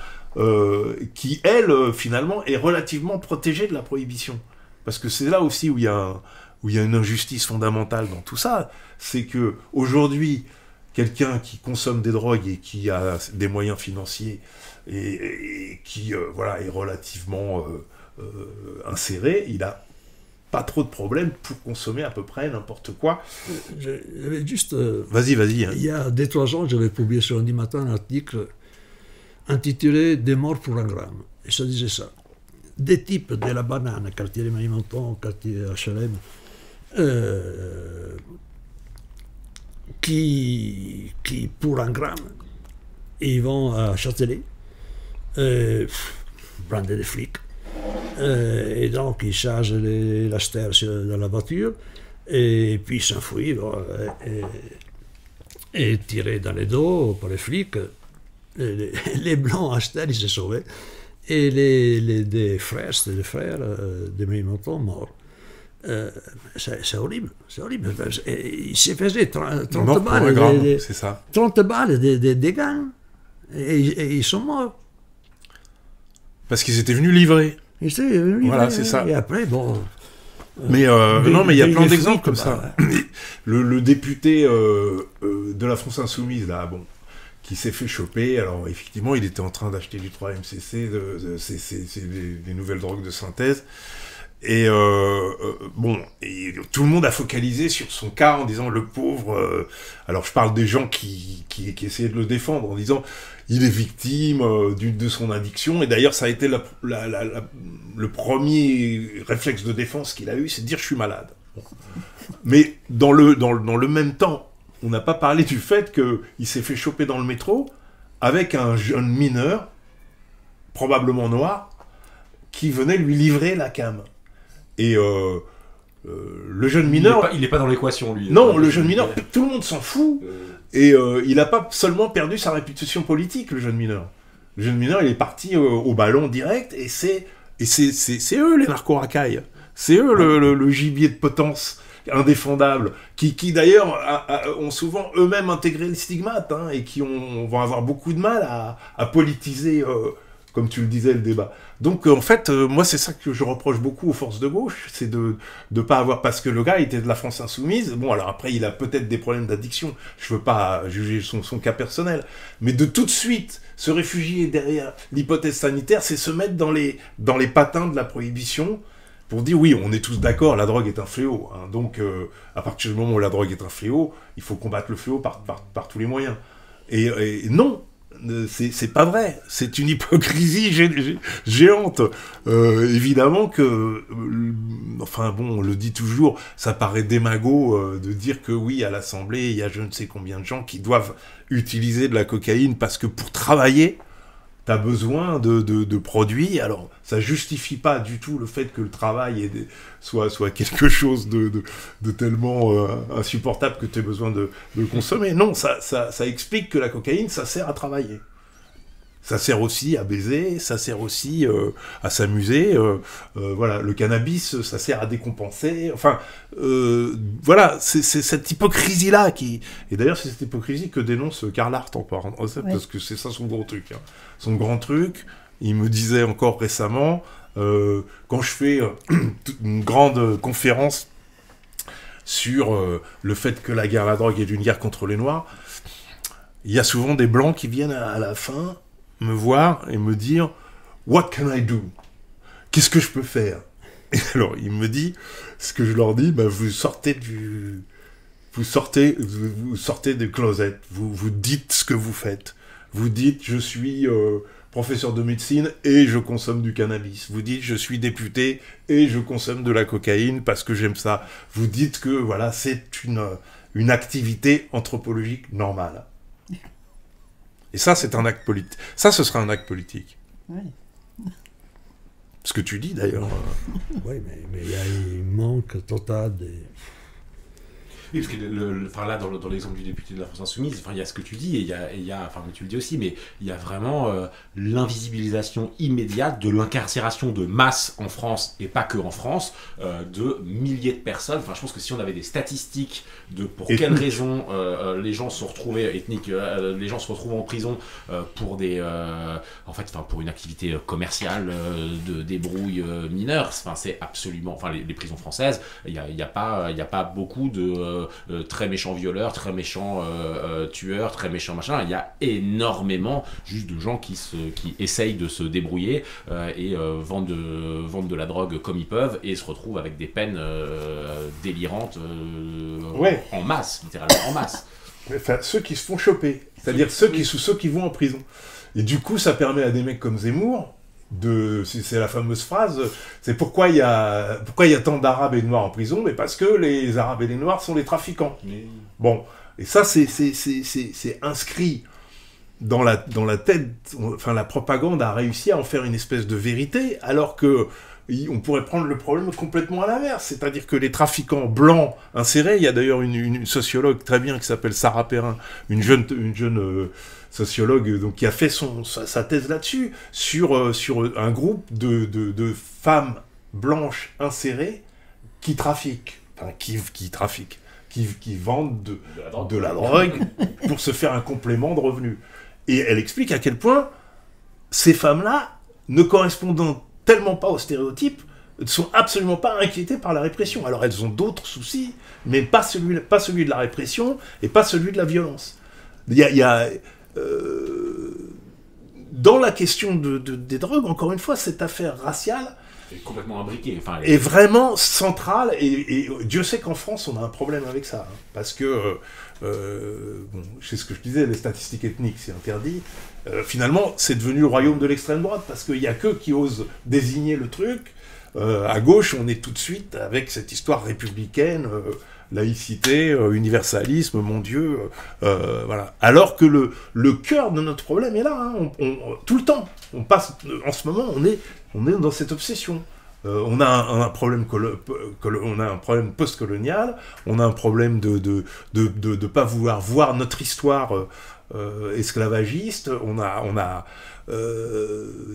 qui, elle, finalement, est relativement protégée de la prohibition. Parce que c'est là aussi où il y a une injustice fondamentale dans tout ça. C'est que aujourd'hui, quelqu'un qui consomme des drogues et qui a des moyens financiers et qui est relativement inséré, il a pas trop de problèmes pour consommer à peu près n'importe quoi. J'avais juste... Vas-y. Hein. Il y a 2-3 ans, j'avais publié sur Lundi Matin un article intitulé « Des morts pour un gramme ». Et ça disait ça. Des types de la banane, quartier Ménilmontant, quartier HLM, qui, pour un gramme, ils vont à Châtelet, brander des flics. Et donc ils chargent la stère dans la voiture et puis ils s'enfuient et tirés dans les dos par les flics. Les blancs à stère, ils se sauvaient, et les frères de Ménilmontant morts. C'est horrible, c'est horrible. Il se faisait 30 balles, c'est ça. 30 balles des dégâts, et ils sont morts. Parce qu'ils étaient venus livrer. Voilà, c'est ça. Et après, bon... mais non, mais il y a plein d'exemples comme ça. Le député de la France Insoumise, là, bon, qui s'est fait choper. Alors, effectivement, il était en train d'acheter du 3-MCC, c'est des nouvelles drogues de synthèse. Et tout le monde a focalisé sur son cas en disant le pauvre. Alors je parle des gens qui essayaient de le défendre en disant il est victime de son addiction. Et d'ailleurs ça a été le premier réflexe de défense qu'il a eu, c'est de dire je suis malade. Bon. Mais dans le même temps, on n'a pas parlé du fait qu'il s'est fait choper dans le métro avec un jeune mineur, probablement noir, qui venait lui livrer la cam. Et le jeune mineur... Il n'est pas dans l'équation, lui. Non, le jeune mineur, tout le monde s'en fout. Et il n'a pas seulement perdu sa réputation politique, le jeune mineur. Le jeune mineur, il est parti au ballon direct, et c'est eux les narco-racailles. C'est eux le gibier de potence indéfendable, qui d'ailleurs ont souvent eux-mêmes intégré le stigmate, hein, et qui vont avoir beaucoup de mal à politiser, comme tu le disais, le débat. Donc en fait, moi c'est ça que je reproche beaucoup aux forces de gauche, c'est de pas avoir, parce que le gars était de la France insoumise, bon alors après il a peut-être des problèmes d'addiction, je veux pas juger son cas personnel, mais de tout de suite se réfugier derrière l'hypothèse sanitaire, c'est se mettre dans les patins de la prohibition, pour dire oui, on est tous d'accord, la drogue est un fléau, hein, donc à partir du moment où la drogue est un fléau, il faut combattre le fléau par tous les moyens. Et non, c'est pas vrai, c'est une hypocrisie géante. Évidemment que, enfin bon, on le dit toujours, ça paraît démago de dire que oui, à l'Assemblée, il y a je ne sais combien de gens qui doivent utiliser de la cocaïne parce que pour travailler, t'as besoin de produits. Alors, ça justifie pas du tout le fait que le travail soit quelque chose de tellement insupportable que t'aies besoin de consommer. Non, ça explique que la cocaïne, ça sert à travailler. Ça sert aussi à baiser, ça sert aussi à s'amuser. Voilà, le cannabis, ça sert à décompenser. Enfin, voilà, c'est cette hypocrisie-là qui... Et d'ailleurs, c'est cette hypocrisie que dénonce Karl Hart en part, parce que c'est ça son gros truc. Hein. Son grand truc, il me disait encore récemment, quand je fais une grande conférence sur le fait que la guerre à la drogue est une guerre contre les Noirs, il y a souvent des Blancs qui viennent à la fin me voir et me dire « What can I do ?» Qu'est-ce que je peux faire? Et alors, il me dit, ce que je leur dis, bah, vous sortez du closet, vous dites ce que vous faites. Vous dites, je suis professeur de médecine et je consomme du cannabis. Vous dites, je suis député et je consomme de la cocaïne parce que j'aime ça. Vous dites que, voilà, c'est une activité anthropologique normale. Et ça, c'est un acte politique. Ça, ce sera un acte politique. Oui. Ce que tu dis, d'ailleurs. Oui, mais il y a un manque total de... Oui, parce que enfin là, dans l'exemple du député de la France Insoumise, enfin, il y a ce que tu dis, et il y a, enfin, tu le dis aussi, mais il y a vraiment l'invisibilisation immédiate de l'incarcération de masse en France, et pas que en France, de milliers de personnes. Enfin, je pense que si on avait des statistiques de pour quelles raisons les gens se retrouvaient, les gens se retrouvent en prison pour pour une activité commerciale de débrouille mineure, enfin, c'est absolument, enfin, les prisons françaises, il y a pas beaucoup de très méchants violeurs, très méchants tueurs, très méchants machin. Il y a énormément juste de gens qui essayent de se débrouiller et vendent de la drogue comme ils peuvent et se retrouvent avec des peines délirantes en masse, littéralement en masse. Enfin, ceux qui se font choper, c'est-à-dire ceux qui vont en prison. Et du coup, ça permet à des mecs comme Zemmour c'est la fameuse phrase, c'est pourquoi il y a tant d'Arabes et de Noirs en prison, mais parce que les Arabes et les Noirs sont les trafiquants. Oui. Bon, et ça c'est inscrit dans la tête, enfin la propagande a réussi à en faire une espèce de vérité, alors que on pourrait prendre le problème complètement à l'inverse, c'est-à-dire que les trafiquants blancs insérés, il y a d'ailleurs une sociologue très bien qui s'appelle Sarah Perrin, une jeune sociologue donc, qui a fait sa thèse là-dessus, sur un groupe de femmes blanches insérées qui trafiquent, enfin qui vendent de la drogue pour se faire un complément de revenus. Et elle explique à quel point ces femmes-là, ne correspondant tellement pas aux stéréotypes, ne sont absolument pas inquiétées par la répression. Alors elles ont d'autres soucis, mais pas celui de la répression et pas celui de la violence. Il y a dans la question des drogues, encore une fois, cette affaire raciale, est complètement imbriquée. Enfin, est vraiment centrale, et Dieu sait qu'en France, on a un problème avec ça. Hein, parce que, bon, c'est ce que je disais, les statistiques ethniques, c'est interdit. Finalement, c'est devenu le royaume de l'extrême droite, parce qu'il n'y a qu'eux qui osent désigner le truc. À gauche, on est tout de suite avec cette histoire républicaine, laïcité, universalisme, mon Dieu, voilà. Alors que le cœur de notre problème est là, hein, tout le temps. On passe, en ce moment, on est dans cette obsession. On a un problème on a un problème post-colonial, on a un problème de pas vouloir voir notre histoire esclavagiste, on a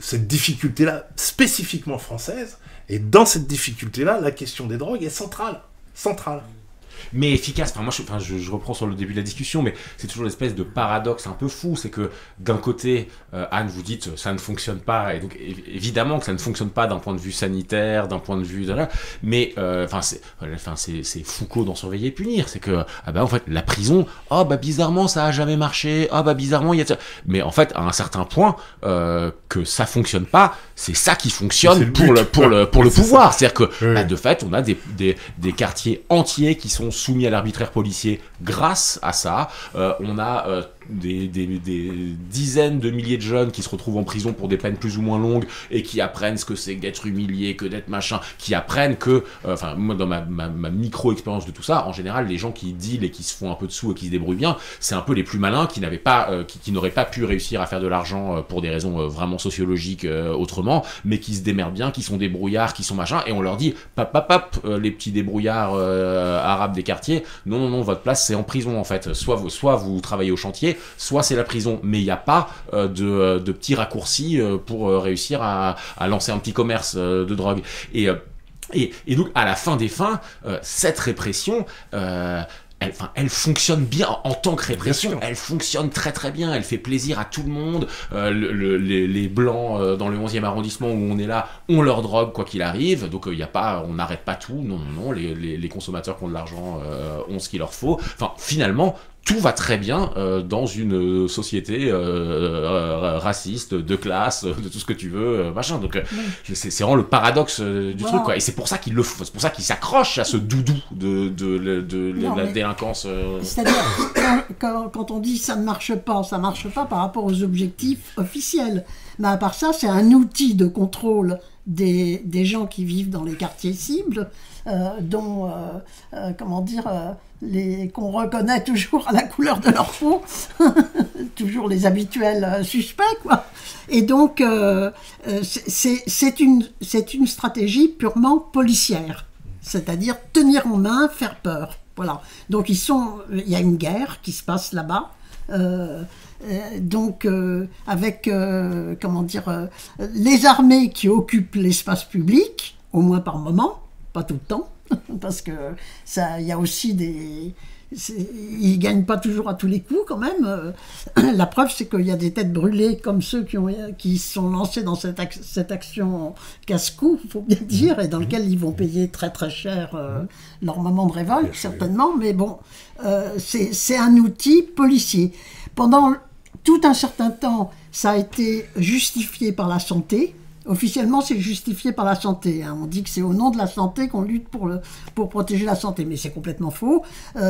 cette difficulté-là spécifiquement française, et dans cette difficulté-là, la question des drogues est centrale. Mais efficace. Enfin, moi, je reprends sur le début de la discussion, mais c'est toujours l'espèce de paradoxe un peu fou. C'est que d'un côté, Anne, vous dites ça ne fonctionne pas, et donc évidemment que ça ne fonctionne pas d'un point de vue sanitaire, d'un point de vue mais c'est Foucault dans Surveiller et punir. C'est que en fait la prison, bizarrement ça a jamais marché. Bizarrement il y a. Mais en fait à un certain point que ça fonctionne pas, c'est ça qui fonctionne pour le pouvoir. C'est-à-dire que de fait on a des quartiers entiers qui sont soumis à l'arbitraire policier grâce à ça. On a des dizaines de milliers de jeunes qui se retrouvent en prison pour des peines plus ou moins longues et qui apprennent ce que c'est que d'être humilié, que d'être machin, qui apprennent que, moi dans ma micro-expérience de tout ça, en général les gens qui dealent et qui se font un peu de sous et qui se débrouillent bien, c'est un peu les plus malins qui n'avaient pas, qui n'auraient pas pu réussir à faire de l'argent pour des raisons vraiment sociologiques autrement, mais qui se démerdent bien, qui sont débrouillards, qui sont machin, et on leur dit les petits débrouillards arabes des quartiers, non, votre place c'est en prison en fait, soit vous travaillez au chantier, soit c'est la prison, mais il n'y a pas de petits raccourcis pour réussir à lancer un petit commerce de drogue. Et donc, à la fin des fins, cette répression... Elle fonctionne bien en tant que répression, elle fonctionne très très bien, elle fait plaisir à tout le monde. Les blancs dans le 11e arrondissement où on est là, ont leur drogue quoi qu'il arrive, donc on n'arrête pas tout, non, les consommateurs qui ont de l'argent ont ce qu'il leur faut. Enfin, finalement, tout va très bien dans une société raciste, de classe, de tout ce que tu veux, machin. Donc c'est vraiment le paradoxe du truc, quoi. Et c'est pour ça qu'il le faut, c'est pour ça qu'il s'accroche à ce doudou de la délinquance. C'est-à-dire quand on dit ça ne marche pas par rapport aux objectifs officiels. Mais à part ça, c'est un outil de contrôle des gens qui vivent dans les quartiers cibles, dont qu'on reconnaît toujours à la couleur de leur peau, toujours les habituels suspects, quoi. Et donc, c'est une stratégie purement policière, c'est-à-dire tenir en main, faire peur. Voilà. Donc, il y a une guerre qui se passe là-bas. Avec les armées qui occupent l'espace public, au moins par moment, pas tout le temps, parce que il y a aussi ils gagnent pas toujours à tous les coups quand même. La preuve, c'est qu'il y a des têtes brûlées comme ceux qui sont lancés dans cette action casse-cou, il faut bien dire, et dans lequel ils vont payer très très cher leur moment de révolte, certainement. Mais bon, c'est un outil policier. Pendant tout un certain temps, ça a été justifié par la santé. Officiellement, c'est justifié par la santé. Hein. On dit que c'est au nom de la santé qu'on lutte pour protéger la santé, mais c'est complètement faux.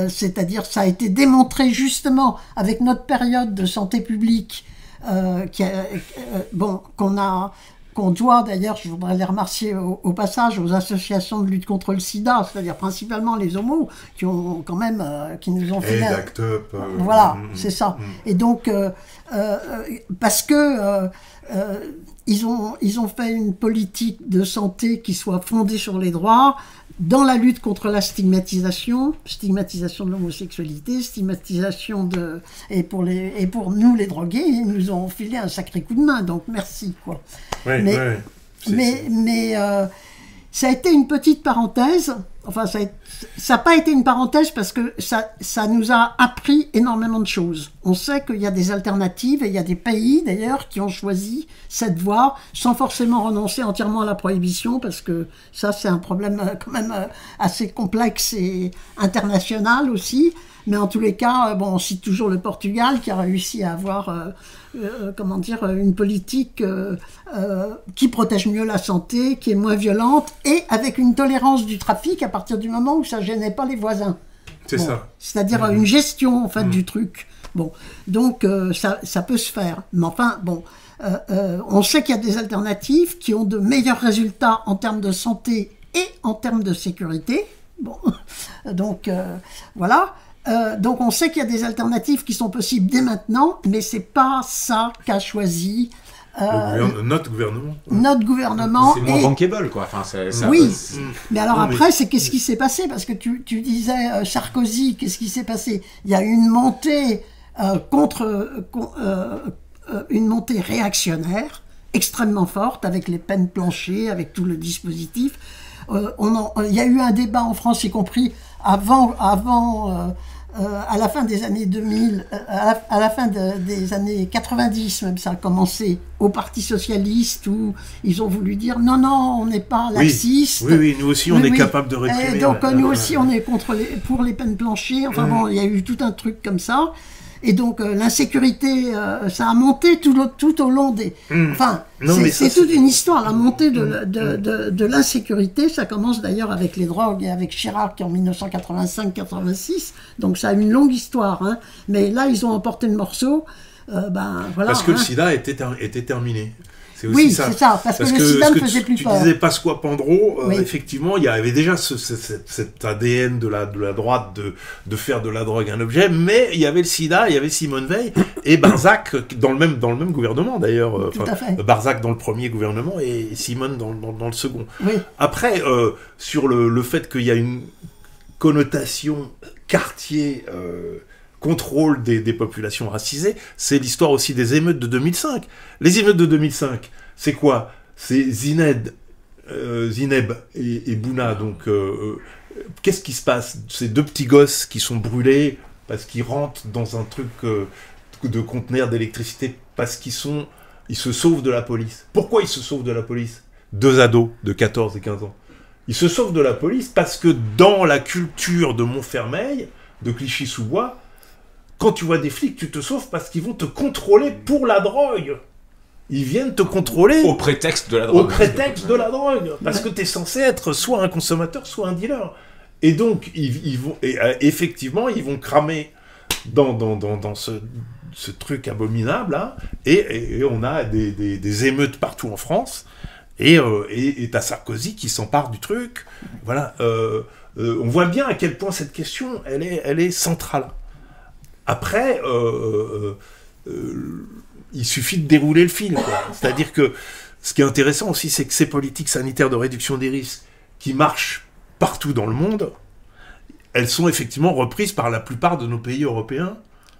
C'est-à-dire, ça a été démontré justement avec notre période de santé publique, qu'on doit d'ailleurs, je voudrais les remercier au passage, aux associations de lutte contre le sida, c'est-à-dire principalement les homos, qui ont quand même, qui nous ont fait... Voilà, c'est ça. Et donc, parce que ils ont fait une politique de santé qui soit fondée sur les droits, dans la lutte contre la stigmatisation de l'homosexualité, et pour nous les drogués, ils nous ont filé un sacré coup de main, donc merci, quoi. Ouais, mais ça a été une petite parenthèse. Enfin, ça n'a pas été une parenthèse parce que ça nous a appris énormément de choses. On sait qu'il y a des alternatives et il y a des pays d'ailleurs qui ont choisi cette voie sans forcément renoncer entièrement à la prohibition, parce que ça c'est un problème quand même assez complexe et international aussi. Mais en tous les cas, bon, on cite toujours le Portugal qui a réussi à avoir, comment dire, une politique qui protège mieux la santé, qui est moins violente et avec une tolérance du trafic à partir du moment où ça gênait pas les voisins. C'est ça. C'est-à-dire une gestion en fait du truc. Bon, donc ça peut se faire. Mais enfin, bon, on sait qu'il y a des alternatives qui ont de meilleurs résultats en termes de santé et en termes de sécurité. Bon, donc voilà. Donc on sait qu'il y a des alternatives qui sont possibles dès maintenant, mais c'est pas ça qu'a choisi notre gouvernement. Notre gouvernement. C'est moins bankable, quoi. Enfin, oui, mais alors après, c'est qu'est-ce qui s'est passé? Parce que tu disais Sarkozy, qu'est-ce qui s'est passé? Il y a eu une montée une montée réactionnaire extrêmement forte avec les peines planchées, avec tout le dispositif. Il y a eu un débat en France, y compris à la fin des années 2000, à la fin des années 90, même ça a commencé au Parti Socialiste, où ils ont voulu dire non, on n'est pas laxiste. Oui, nous aussi on est capable de réprimer. Et donc nous aussi on est pour les peines planchées. Enfin bon, il y a eu tout un truc comme ça. Et donc l'insécurité, ça a monté tout au long des... Enfin, c'est toute une histoire. La montée de l'insécurité, ça commence d'ailleurs avec les drogues et avec Chirac en 1985-86. Donc ça a une longue histoire. Hein. Mais là, ils ont emporté le morceau. Voilà, parce que le sida était terminé. C'est aussi oui, c'est ça, parce que le sida ne faisait plus peur. Tu disais Pasqua Pandro, effectivement, il y avait déjà cet ADN de la droite de faire de la drogue un objet, mais il y avait le sida, il y avait Simone Veil et Barzac dans le même gouvernement d'ailleurs. Tout à fait. Barzac dans le premier gouvernement et Simone dans le second. Oui. Après, sur le fait qu'il y a une connotation quartier... contrôle des populations racisées, c'est l'histoire aussi des émeutes de 2005. Les émeutes de 2005, c'est quoi? C'est Zineb et Bouna. Donc, qu'est-ce qui se passe? Ces deux petits gosses qui sont brûlés parce qu'ils rentrent dans un truc de conteneur d'électricité, parce qu'ils se sauvent de la police. Pourquoi ils se sauvent de la police? Deux ados de 14 et 15 ans. Ils se sauvent de la police parce que dans la culture de Montfermeil, de Clichy-sous-Bois, quand tu vois des flics, tu te sauves parce qu'ils vont te contrôler pour la drogue. Ils viennent te contrôler... Au prétexte de la drogue. Au prétexte de la drogue. Parce que tu es censé être soit un consommateur, soit un dealer. Et donc, effectivement, ils vont cramer dans ce truc abominable. Hein, et on a des émeutes partout en France. Et t'as Sarkozy qui s'empare du truc. Voilà. On voit bien à quel point cette question, elle est centrale. Après, il suffit de dérouler le fil. C'est-à-dire que ce qui est intéressant aussi, c'est que ces politiques sanitaires de réduction des risques qui marchent partout dans le monde, elles sont effectivement reprises par la plupart de nos pays européens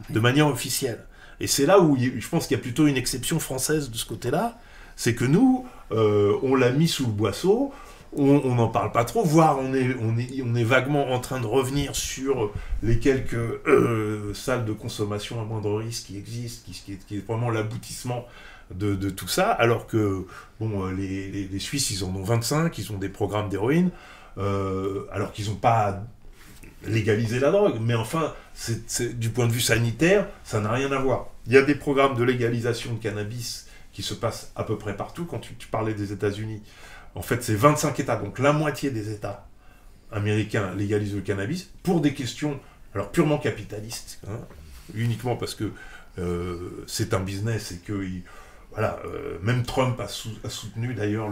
de manière officielle. Et c'est là où je pense qu'il y a plutôt une exception française de ce côté-là, c'est que nous, on l'a mis sous le boisseau, on n'en parle pas trop, voire on est vaguement en train de revenir sur les quelques salles de consommation à moindre risque qui existent, qui est vraiment l'aboutissement de tout ça, alors que les Suisses, ils en ont 25, ils ont des programmes d'héroïne, alors qu'ils n'ont pas légalisé la drogue, mais enfin, du point de vue sanitaire, ça n'a rien à voir. Il y a des programmes de légalisation de cannabis qui se passent à peu près partout. Quand tu parlais des États-Unis, en fait, c'est 25 États, donc la moitié des États américains légalisent le cannabis pour des questions alors purement capitalistes, hein, uniquement parce que c'est un business et que même Trump a soutenu d'ailleurs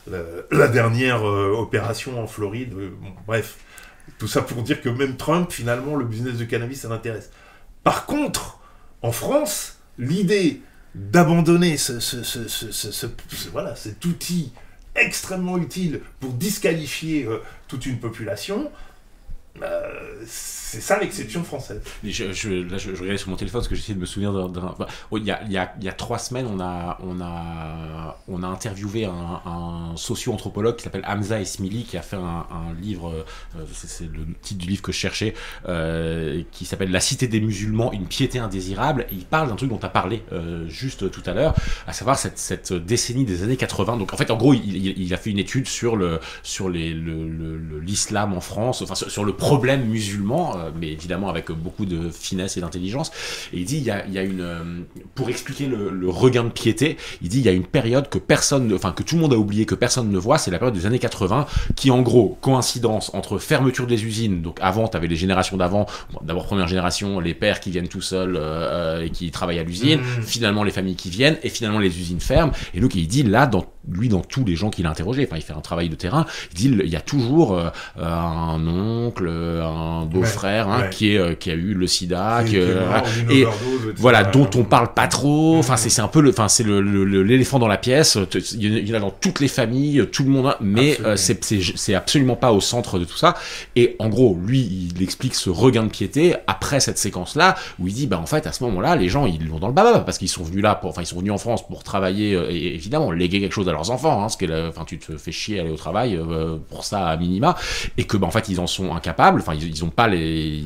la dernière opération en Floride. Bref, tout ça pour dire que même Trump, finalement, le business de cannabis, ça l'intéresse. Par contre, en France, l'idée d'abandonner cet outil extrêmement utile pour disqualifier toute une population, c'est ça l'exception française. Je regardais sur mon téléphone parce que j'essayais de me souvenir il y a 3 semaines, on a interviewé un socio-anthropologue qui s'appelle Hamza Esmili, qui a fait un livre, c'est le titre du livre que je cherchais, qui s'appelle La cité des musulmans, une piété indésirable, et il parle d'un truc dont tu as parlé juste tout à l'heure, à savoir cette décennie des années 80. Donc en fait, en gros, il a fait une étude sur l'islam en France, enfin sur le problème musulman, mais évidemment avec beaucoup de finesse et d'intelligence. Et il dit, il y a une, pour expliquer le regain de piété, il dit, il y a une période que que tout le monde a oublié, que personne ne voit, c'est la période des années 80, qui en gros, coïncidence entre fermeture des usines, donc avant, t'avais les générations d'avant, d'abord première génération, les pères qui viennent tout seuls et qui travaillent à l'usine, finalement les familles qui viennent, et finalement les usines ferment, et donc il dit, là, dans tous les gens qu'il a interrogés, enfin il fait un travail de terrain, il dit, il y a toujours un oncle, un beau-frère qui a eu le sida, et voilà, dont on parle pas trop, enfin c'est un peu l'éléphant dans la pièce, il y en a dans toutes les familles, tout le monde, mais c'est absolument pas au centre de tout ça. Et en gros, lui, il explique ce regain de piété après cette séquence-là, où il dit, en fait, à ce moment-là, les gens, ils l'ont dans le baba, parce qu'ils sont venus ils sont venus en France pour travailler, et évidemment, léguer quelque chose à leurs enfants, tu te fais chier à aller au travail, pour ça, à minima, et que, en fait, ils en sont incapables, ils ont pas les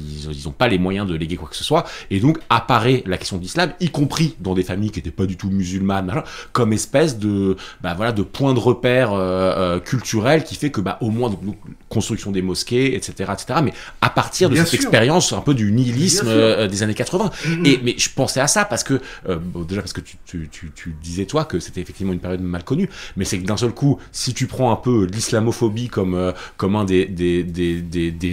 moyens de léguer quoi que ce soit, et donc, apparaît la question de l'islam, y compris dans des familles qui étaient pas du tout musulmanes, comme espèce de point de repère, culturel, qui fait que, au moins, donc, construction des mosquées, etc., mais à partir de cette expérience un peu du nihilisme des années 80. Mais je pensais à ça parce que, déjà parce que tu disais toi que c'était effectivement une période mal connue, mais c'est que d'un seul coup, si tu prends un peu l'islamophobie comme un des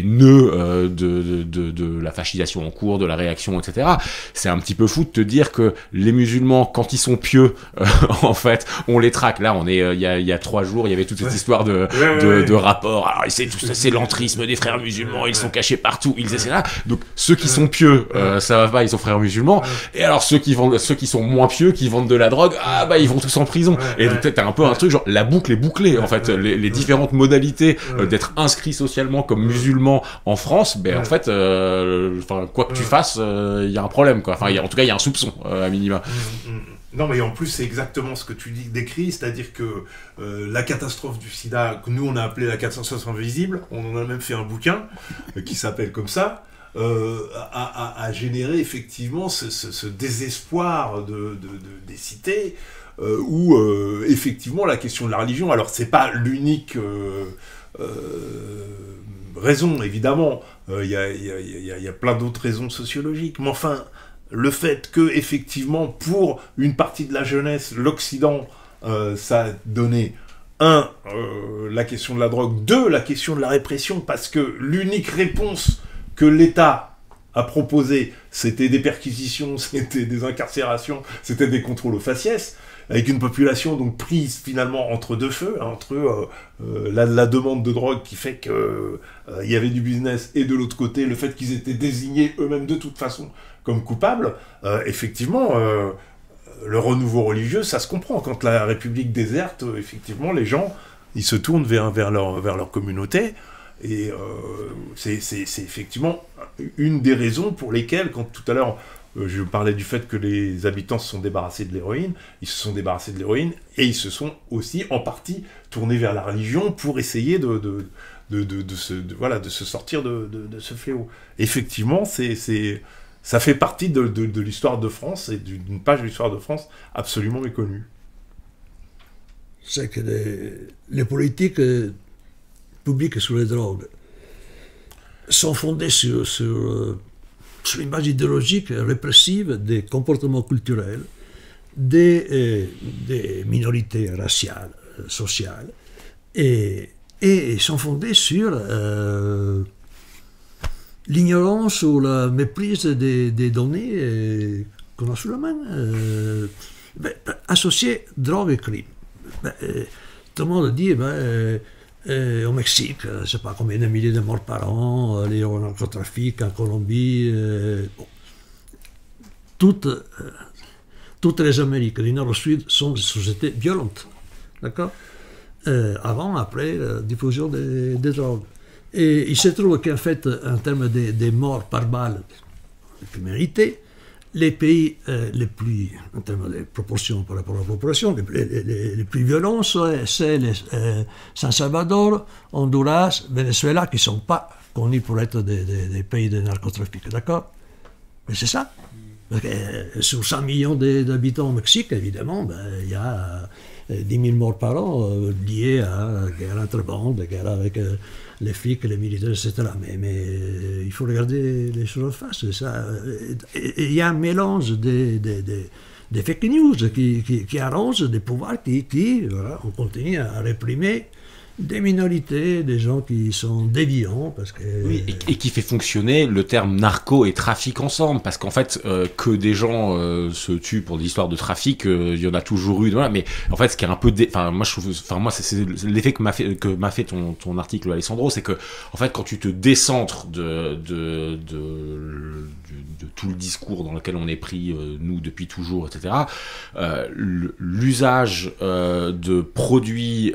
nœuds de la fascisation en cours, de la réaction, etc., c'est un petit peu fou de te dire que les musulmans, quand ils sont pieux, en fait, on les traque. Là, on est, il y a 3 jours, il y avait toute cette histoire de rapport. Alors, c'est l'entrisme des frères musulmans, ils sont cachés partout, ils essaient là. Donc ceux qui sont pieux, ça va pas, ils sont frères musulmans. Et alors ceux qui sont moins pieux, qui vendent de la drogue, ils vont tous en prison. Et donc t'as un peu un truc genre la boucle est bouclée en fait. Les différentes modalités d'être inscrit socialement comme musulman en France, en fait, quoi que tu fasses, il y a un problème quoi. En tout cas il y a un soupçon à minima. Non, mais en plus, c'est exactement ce que tu décris, c'est-à-dire que la catastrophe du sida, que nous on a appelé la catastrophe invisible, on en a même fait un bouquin qui s'appelle comme ça, a généré effectivement ce désespoir des cités, où effectivement la question de la religion, alors c'est pas l'unique raison, évidemment, il y a plein d'autres raisons sociologiques, mais enfin... Le fait que, effectivement, pour une partie de la jeunesse, l'Occident, ça a donné, la question de la drogue, 2, la question de la répression, parce que l'unique réponse que l'État a proposée, c'était des perquisitions, c'était des incarcérations, c'était des contrôles aux faciès, avec une population donc prise finalement entre deux feux, entre la demande de drogue qui fait que il y avait du business, et de l'autre côté, le fait qu'ils étaient désignés eux-mêmes de toute façon comme coupables, effectivement, le renouveau religieux, ça se comprend. Quand la République déserte, effectivement, les gens, ils se tournent vers leur communauté, et c'est effectivement une des raisons pour lesquelles, quand tout à l'heure, je parlais du fait que les habitants se sont débarrassés de l'héroïne, ils se sont débarrassés de l'héroïne, et ils se sont aussi, en partie, tournés vers la religion pour essayer de se sortir de ce fléau. Effectivement, ça fait partie de l'histoire de France, et d'une page de l'histoire de France absolument méconnue. C'est que les politiques publiques sur les drogues sont fondées sur une base idéologique répressive des comportements culturels des minorités raciales, sociales, et sont fondées sur l'ignorance ou la méprise des données qu'on a sous la main, associer drogue et crime. Tout le monde dit, au Mexique, je ne sais pas combien de milliers de morts par an, les narcotrafics en Colombie, toutes les Amériques du Nord au Sud sont des sociétés violentes, d'accord, avant, après la diffusion des drogues. Et il se trouve qu'en fait, en termes de morts par balle, de criminalité, les pays les plus, en termes de proportion par rapport à la population, les plus violents, c'est San Salvador, Honduras, Venezuela, qui ne sont pas connus pour être des pays de narcotrafic, d'accord? Mais c'est ça. Parce que sur 100 millions d'habitants au Mexique, évidemment, il y a 10 000 morts par an liés à la guerre entre bandes, guerre avec les flics, les militaires, etc. Mais il faut regarder les choses en face. Il y a un mélange des fake news qui arrangent des pouvoirs qui voilà, on continue à réprimer des minorités, des gens qui sont déviants, parce que... Oui, et qui fait fonctionner le terme narco et trafic ensemble, parce qu'en fait, que des gens se tuent pour des histoires de trafic, il y en a toujours eu, voilà, mais en fait, ce qui est un peu... moi, c'est l'effet que m'a fait ton article, Alessandro, c'est que, en fait, quand tu te décentres de tout le discours dans lequel on est pris, nous, depuis toujours, etc., l'usage de produits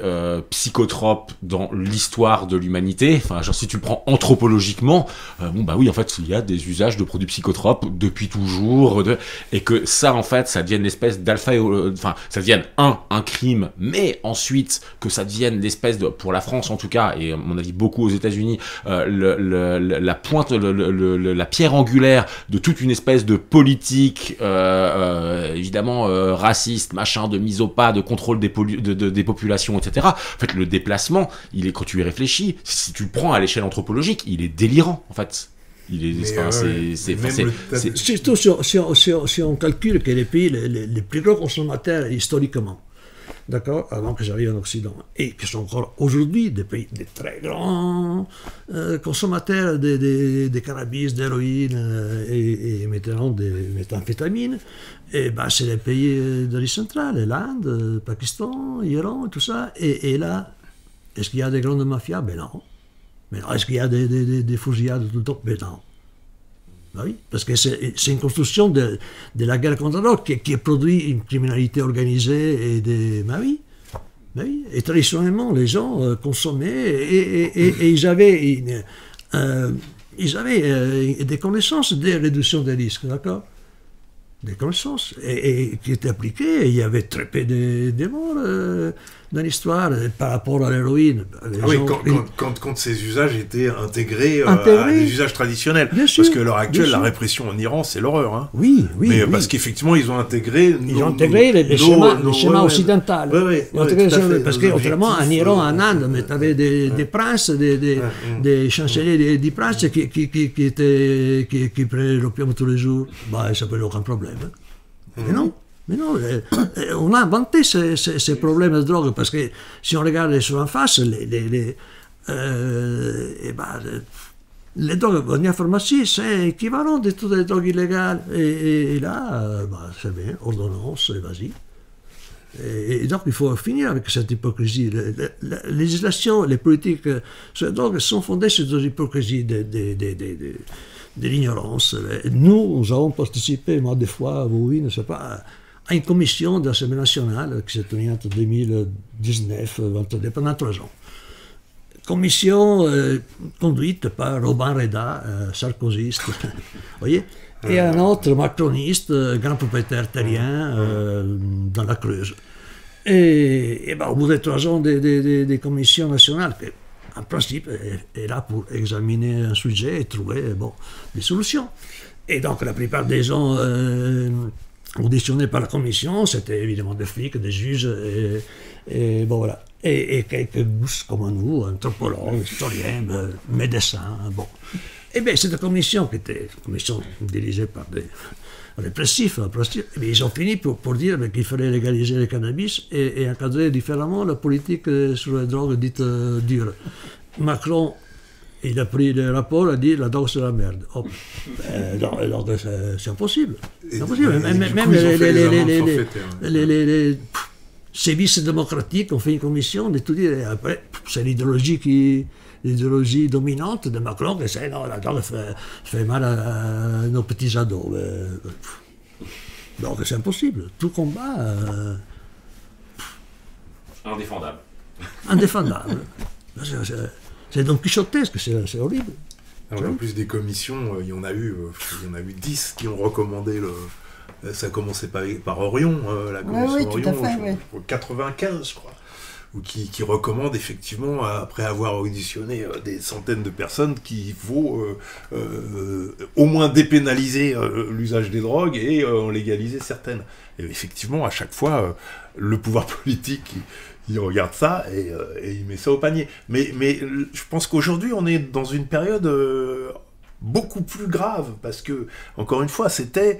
psychotropes dans l'histoire de l'humanité, enfin, genre, si tu le prends anthropologiquement, oui, en fait, il y a des usages de produits psychotropes depuis toujours, et que ça, en fait, ça devienne l'espèce d'alpha, ça devienne un crime, mais ensuite, que ça devienne l'espèce de, pour la France en tout cas, et à mon avis beaucoup aux États-Unis, la pointe, la pierre angulaire de toute une espèce de politique, évidemment, raciste, machin, de mise au pas, de contrôle des populations, etc. En fait, le déplacement, quand tu y réfléchis, si tu le prends à l'échelle anthropologique, il est délirant, en fait. Surtout si on calcule que les pays les plus gros consommateurs historiquement, d'accord, avant que j'arrive en Occident, et qui sont encore aujourd'hui des très grands consommateurs de cannabis, d'héroïne et maintenant des méthamphétamines, et c'est les pays d'Asie centrale, l'Inde, le Pakistan, l'Iran, tout ça, et là, est-ce qu'il y a des grandes mafias? Ben non. Mais non. Est-ce qu'il y a des fusillades tout le temps? Ben non. Ben oui, parce que c'est une construction de la guerre contre l'autre qui produit une criminalité organisée et des... Ben oui. Ben oui. Et traditionnellement, les gens consommaient et ils avaient des connaissances de réduction des risques, d'accord? Des connaissances et qui étaient appliquées. Et il y avait très peu de morts dans l'histoire par rapport à l'héroïne. Quand ces usages étaient intégrés à des usages traditionnels. Bien sûr, parce qu'à l'heure actuelle, la répression en Iran, c'est l'horreur. Hein. Oui. Parce qu'effectivement, ils ont intégré... les schémas occidentaux. Parce qu'autrement, en Iran, en Inde, tu avais des princes, des chanceliers, des princes qui prenaient l'opium tous les jours. Ça ne peut aucun problème. Mais non, on a inventé ces problèmes de drogue, parce que si on regarde les choses en face, les drogues en pharmacie, c'est équivalent de toutes les drogues illégales. Et là, c'est bien, ordonnance, et vas-y. Et donc, il faut finir avec cette hypocrisie. La législation, les politiques sur les drogues sont fondées sur des hypocrisies de l'ignorance. Nous avons participé, moi, des fois, oui, ne sais pas, à une commission de l'Assemblée nationale qui s'est tenue entre 2019 et 2022, pendant 3 ans. Commission conduite par Robin Reda, sarkozyste, voyez, et un autre macroniste, grand propriétaire terrien dans la Creuse. Et au bout de 3 ans des commissions nationales, en principe, est là pour examiner un sujet et trouver des solutions. Et donc, la plupart des gens auditionnés par la commission, c'était évidemment des flics, des juges, et voilà. Et quelques gousses comme nous, anthropologues, historiens, médecins, Et bien, cette commission, qui était une commission dirigée par des répressifs, ils ont fini pour dire qu'il fallait légaliser le cannabis et encadrer différemment la politique sur les drogues dites dures. Macron, il a pris le rapport et a dit la drogue c'est la merde. C'est impossible. Même les sévices démocratiques ont fait une commission d'étudier. Et après, c'est l'idéologie dominante de Macron qui c'est non, la drogue fait mal à nos petits ados. Donc c'est impossible. Tout combat. Indéfendable. C'est donc quichotesque, c'est horrible. En plus des commissions, il y en a eu 10 qui ont recommandé ça a commencé par Orion, la commission Orion, 95, je crois. ou qui recommande effectivement, après avoir auditionné des centaines de personnes, qu'il faut au moins dépénaliser l'usage des drogues et en légaliser certaines. Et effectivement, à chaque fois, le pouvoir politique, il regarde ça et il met ça au panier. Mais je pense qu'aujourd'hui, on est dans une période beaucoup plus grave, parce que, encore une fois, c'était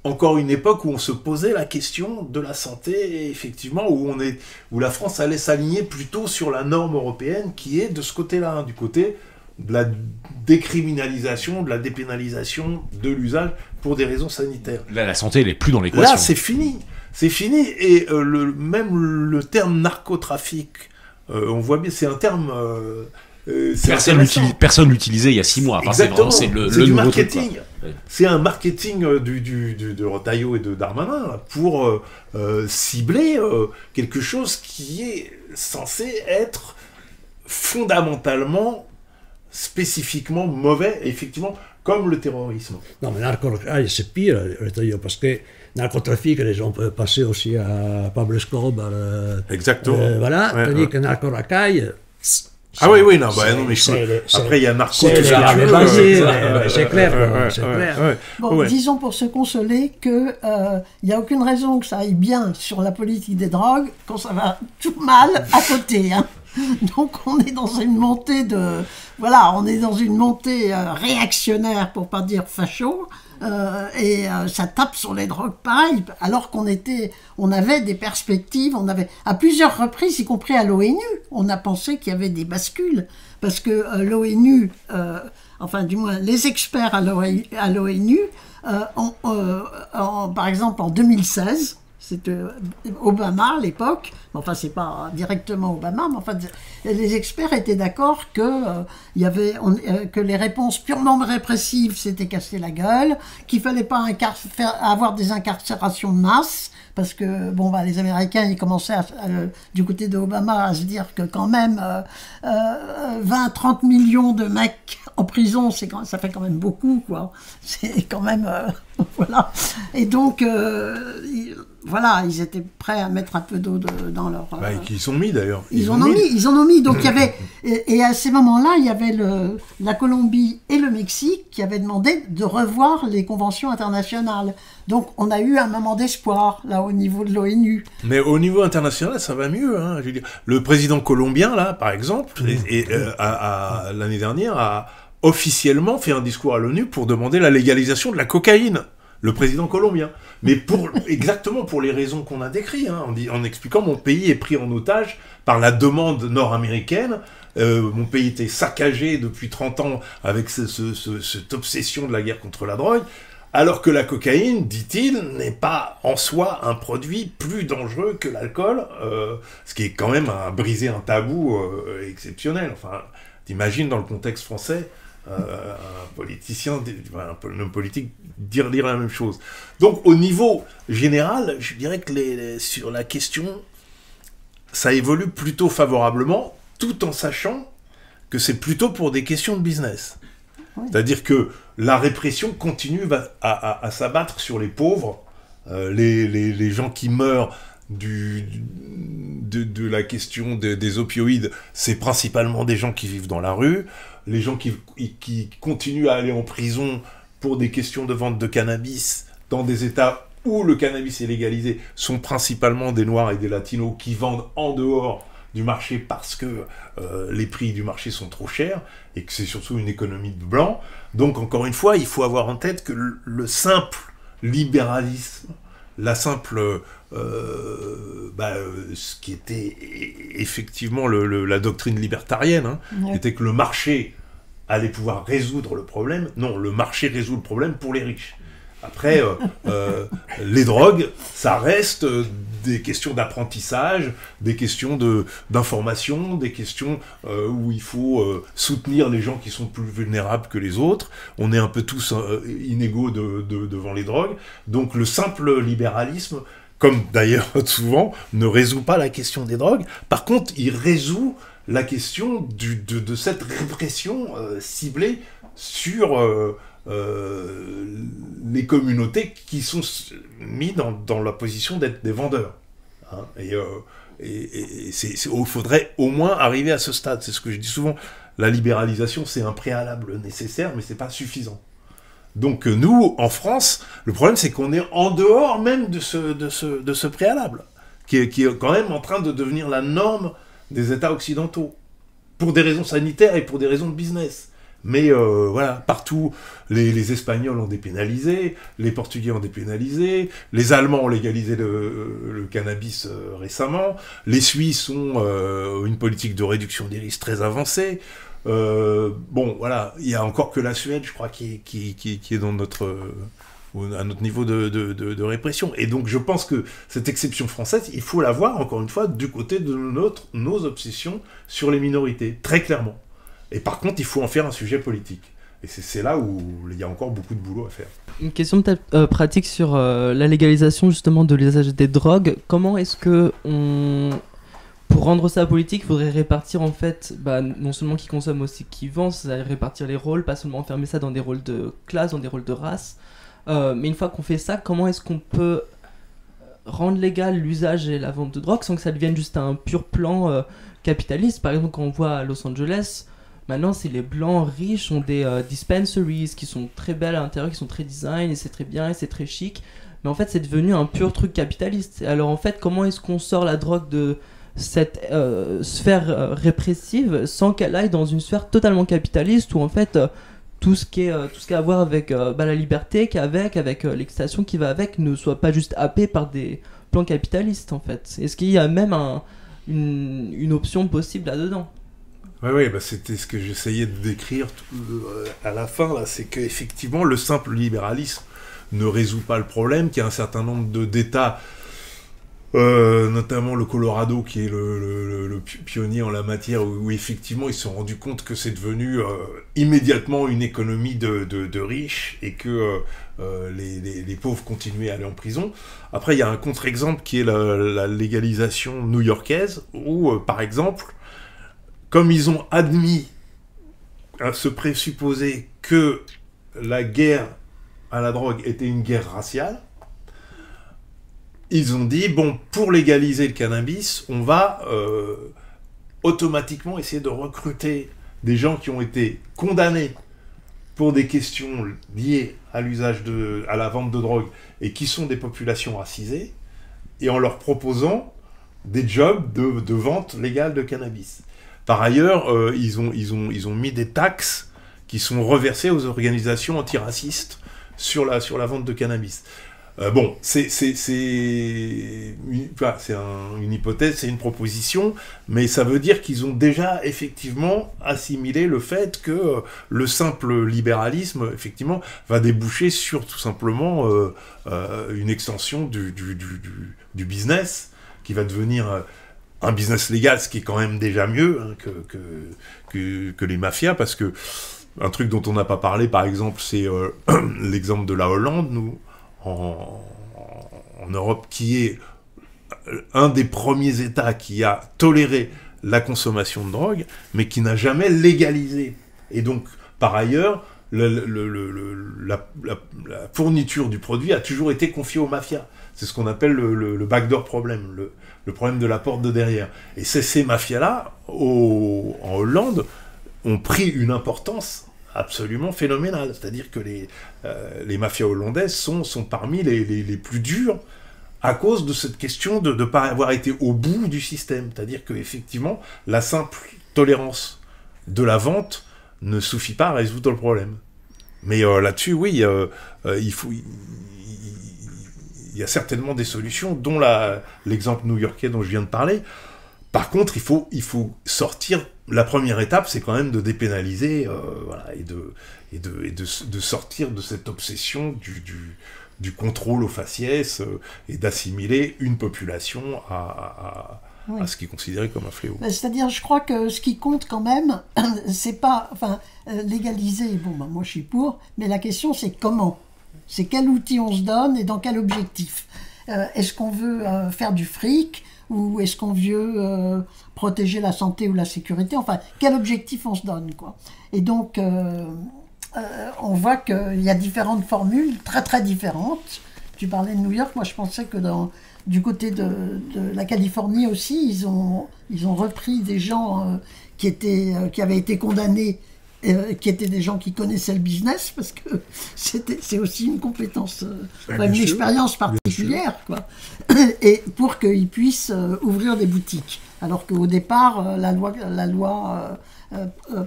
encore une époque où on se posait la question de la santé, et effectivement, où la France allait s'aligner plutôt sur la norme européenne, qui est de ce côté-là, hein, du côté de la décriminalisation, de la dépénalisation de l'usage pour des raisons sanitaires. Là, la santé, elle est plus dans l'équation. Là, c'est fini. C'est fini. Et même le terme narcotrafic, on voit bien, c'est un terme... Personne l'utilisait il y a 6 mois. Enfin, exactement. C'est le du marketing. Truc, ouais. C'est un marketing de Retailleau et de Darmanin là, pour cibler quelque chose qui est censé être fondamentalement, spécifiquement mauvais, effectivement, comme le terrorisme. Non, mais narcotrafic, c'est pire, parce que narcotrafic, les gens peuvent passer aussi à Pablo Escobar. Exactement. Voilà, Ouais, tandis que narcoracaille... Ah oui, non, mais après il y a narco, tout c'est clair, c'est clair. Bon, disons pour se consoler que il n'y a aucune raison que ça aille bien sur la politique des drogues quand ça va tout mal à côté. Hein. Donc on est dans une montée réactionnaire, pour pas dire facho. Et ça tape sur les drogues pareil, alors qu'on avait des perspectives, à plusieurs reprises, y compris à l'ONU, on a pensé qu'il y avait des bascules, parce que l'ONU, enfin du moins les experts à l'ONU, par exemple en 2016, c'était Obama à l'époque, enfin c'est pas directement Obama, mais enfin les experts étaient d'accord que que les réponses purement répressives s'étaient cassé la gueule, qu'il fallait pas avoir des incarcérations de masse, parce que les Américains ils commençaient du côté de Obama à se dire que quand même 20-30 millions de mecs en prison, ça fait quand même beaucoup, quoi. C'est quand même voilà. Et donc ils étaient prêts à mettre un peu d'eau dans leur... qu'ils sont mis d'ailleurs. Ils en ont mis. Donc il y avait... Et à ces moments-là, il y avait la Colombie et le Mexique qui avaient demandé de revoir les conventions internationales. Donc on a eu un moment d'espoir, là, au niveau de l'ONU. Mais au niveau international, ça va mieux. Hein, je veux dire. Le président colombien, là, par exemple, l'année dernière, a officiellement fait un discours à l'ONU pour demander la légalisation de la cocaïne. Le président colombien. Mais exactement pour les raisons qu'on a décrites, hein, en expliquant mon pays est pris en otage par la demande nord-américaine. Mon pays était saccagé depuis 30 ans avec cette obsession de la guerre contre la drogue, alors que la cocaïne, dit-il, n'est pas en soi un produit plus dangereux que l'alcool, ce qui est quand même briser un tabou exceptionnel. Enfin, t'imagines dans le contexte français, un politicien, un homme politique dire la même chose. Donc au niveau général, je dirais que sur la question, ça évolue plutôt favorablement, tout en sachant que c'est plutôt pour des questions de business. Oui. C'est-à-dire que la répression continue à s'abattre sur les pauvres, les gens qui meurent de la question des opioïdes, c'est principalement des gens qui vivent dans la rue. Les gens qui continuent à aller en prison pour des questions de vente de cannabis dans des États où le cannabis est légalisé sont principalement des Noirs et des Latinos qui vendent en dehors du marché parce que les prix du marché sont trop chers et que c'est surtout une économie de blancs. Donc encore une fois, il faut avoir en tête que le simple libéralisme, la simple... ce qui était effectivement la doctrine libertarienne, hein, ouais. Était que le marché allait pouvoir résoudre le problème. Non, le marché résout le problème pour les riches. Après, les drogues, ça reste des questions d'apprentissage, des questions d'information, des questions où il faut soutenir les gens qui sont plus vulnérables que les autres. On est un peu tous inégaux devant les drogues. Donc le simple libéralisme, comme d'ailleurs souvent, ne résout pas la question des drogues. Par contre, il résout la question de cette répression ciblée sur les communautés qui sont mises dans la position d'être des vendeurs. Hein. Et il faudrait au moins arriver à ce stade. C'est ce que je dis souvent. La libéralisation, c'est un préalable nécessaire, mais c'est pas suffisant. Donc nous, en France, le problème, c'est qu'on est en dehors même de ce préalable, qui est quand même en train de devenir la norme des États occidentaux, pour des raisons sanitaires et pour des raisons de business. Mais voilà, partout, les Espagnols ont dépénalisé, les Portugais ont dépénalisé, les Allemands ont légalisé le cannabis récemment, les Suisses ont une politique de réduction des risques très avancée. Bon, voilà, il y a encore que la Suède, je crois, qui est dans à notre niveau de répression. Et donc, je pense que cette exception française, il faut la voir, encore une fois, du côté de nos obsessions sur les minorités, très clairement. Et par contre, il faut en faire un sujet politique. Et c'est là où il y a encore beaucoup de boulot à faire. Une question peut-être pratique sur la légalisation justement de l'usage des drogues. Comment est-ce que pour rendre ça politique, il faudrait répartir en fait, non seulement qui consomme aussi qui vend, c'est-à-dire répartir les rôles, pas seulement enfermer ça dans des rôles de classe, dans des rôles de race. Mais une fois qu'on fait ça, comment est-ce qu'on peut rendre légal l'usage et la vente de drogue sans que ça devienne juste un pur plan capitaliste? Par exemple, quand on voit à Los Angeles, maintenant c'est les blancs riches ont des dispensaries qui sont très belles à l'intérieur, qui sont très design, et c'est très bien et c'est très chic. Mais en fait, c'est devenu un pur truc capitaliste. Alors en fait, comment est-ce qu'on sort la drogue de cette sphère répressive sans qu'elle aille dans une sphère totalement capitaliste où en fait tout ce qui a à voir avec la liberté avec l'excitation qui va avec ne soit pas juste happé par des plans capitalistes en fait? Est-ce qu'il y a même une option possible là-dedans? Oui, c'était ce que j'essayais de décrire à la fin, là, c'est qu'effectivement le simple libéralisme ne résout pas le problème, qu'il y a un certain nombre d'États, notamment le Colorado qui est le pionnier en la matière, où effectivement ils se sont rendus compte que c'est devenu immédiatement une économie de riches et que les pauvres continuaient à aller en prison. Après, il y a un contre-exemple qui est la légalisation new-yorkaise, où par exemple, comme ils ont admis à se présupposer que la guerre à la drogue était une guerre raciale, ils ont dit, bon, pour légaliser le cannabis, on va automatiquement essayer de recruter des gens qui ont été condamnés pour des questions liées à à la vente de drogue et qui sont des populations racisées, et en leur proposant des jobs de vente légale de cannabis. Par ailleurs, ils ont mis des taxes qui sont reversées aux organisations antiracistes sur la vente de cannabis. Bon, c'est une hypothèse, c'est une proposition, mais ça veut dire qu'ils ont déjà effectivement assimilé le fait que le simple libéralisme, effectivement, va déboucher sur tout simplement une extension du business qui va devenir un business légal, ce qui est quand même déjà mieux que les mafias, parce que un truc dont on n'a pas parlé, par exemple, c'est l'exemple de la Hollande, nous, en Europe, qui est un des premiers États qui a toléré la consommation de drogue, mais qui n'a jamais légalisé. Et donc, par ailleurs, la fourniture du produit a toujours été confiée aux mafias. C'est ce qu'on appelle le backdoor problème, le problème de la porte de derrière. Et ces mafias-là, en Hollande, ont pris une importance absolument phénoménale. C'est-à-dire que les mafias hollandaises sont parmi les plus dures à cause de cette question de ne pas avoir été au bout du système. C'est-à-dire qu'effectivement, la simple tolérance de la vente ne suffit pas à résoudre le problème. Mais là-dessus, oui, il y a certainement des solutions, dont l'exemple new-yorkais dont je viens de parler. Par contre, il faut sortir. La première étape, c'est quand même de dépénaliser, et de sortir de cette obsession du contrôle au faciès et d'assimiler une population à ce qui est considéré comme un fléau. C'est-à-dire, je crois que ce qui compte quand même, c'est pas, légaliser. Bon, moi je suis pour, mais la question c'est comment. C'est quel outil on se donne et dans quel objectif. Est-ce qu'on veut faire du fric ou est-ce qu'on veut protéger la santé ou la sécurité? Enfin, quel objectif on se donne, quoi. Et donc, on voit qu'il y a différentes formules, très très différentes. Tu parlais de New York, moi je pensais que dans du côté de la Californie aussi, ils ont repris des gens qui avaient été condamnés, qui étaient des gens qui connaissaient le business, parce que c'est aussi une compétence, une expérience particulière, quoi. Et pour qu'ils puissent ouvrir des boutiques. Alors qu'au départ, la loi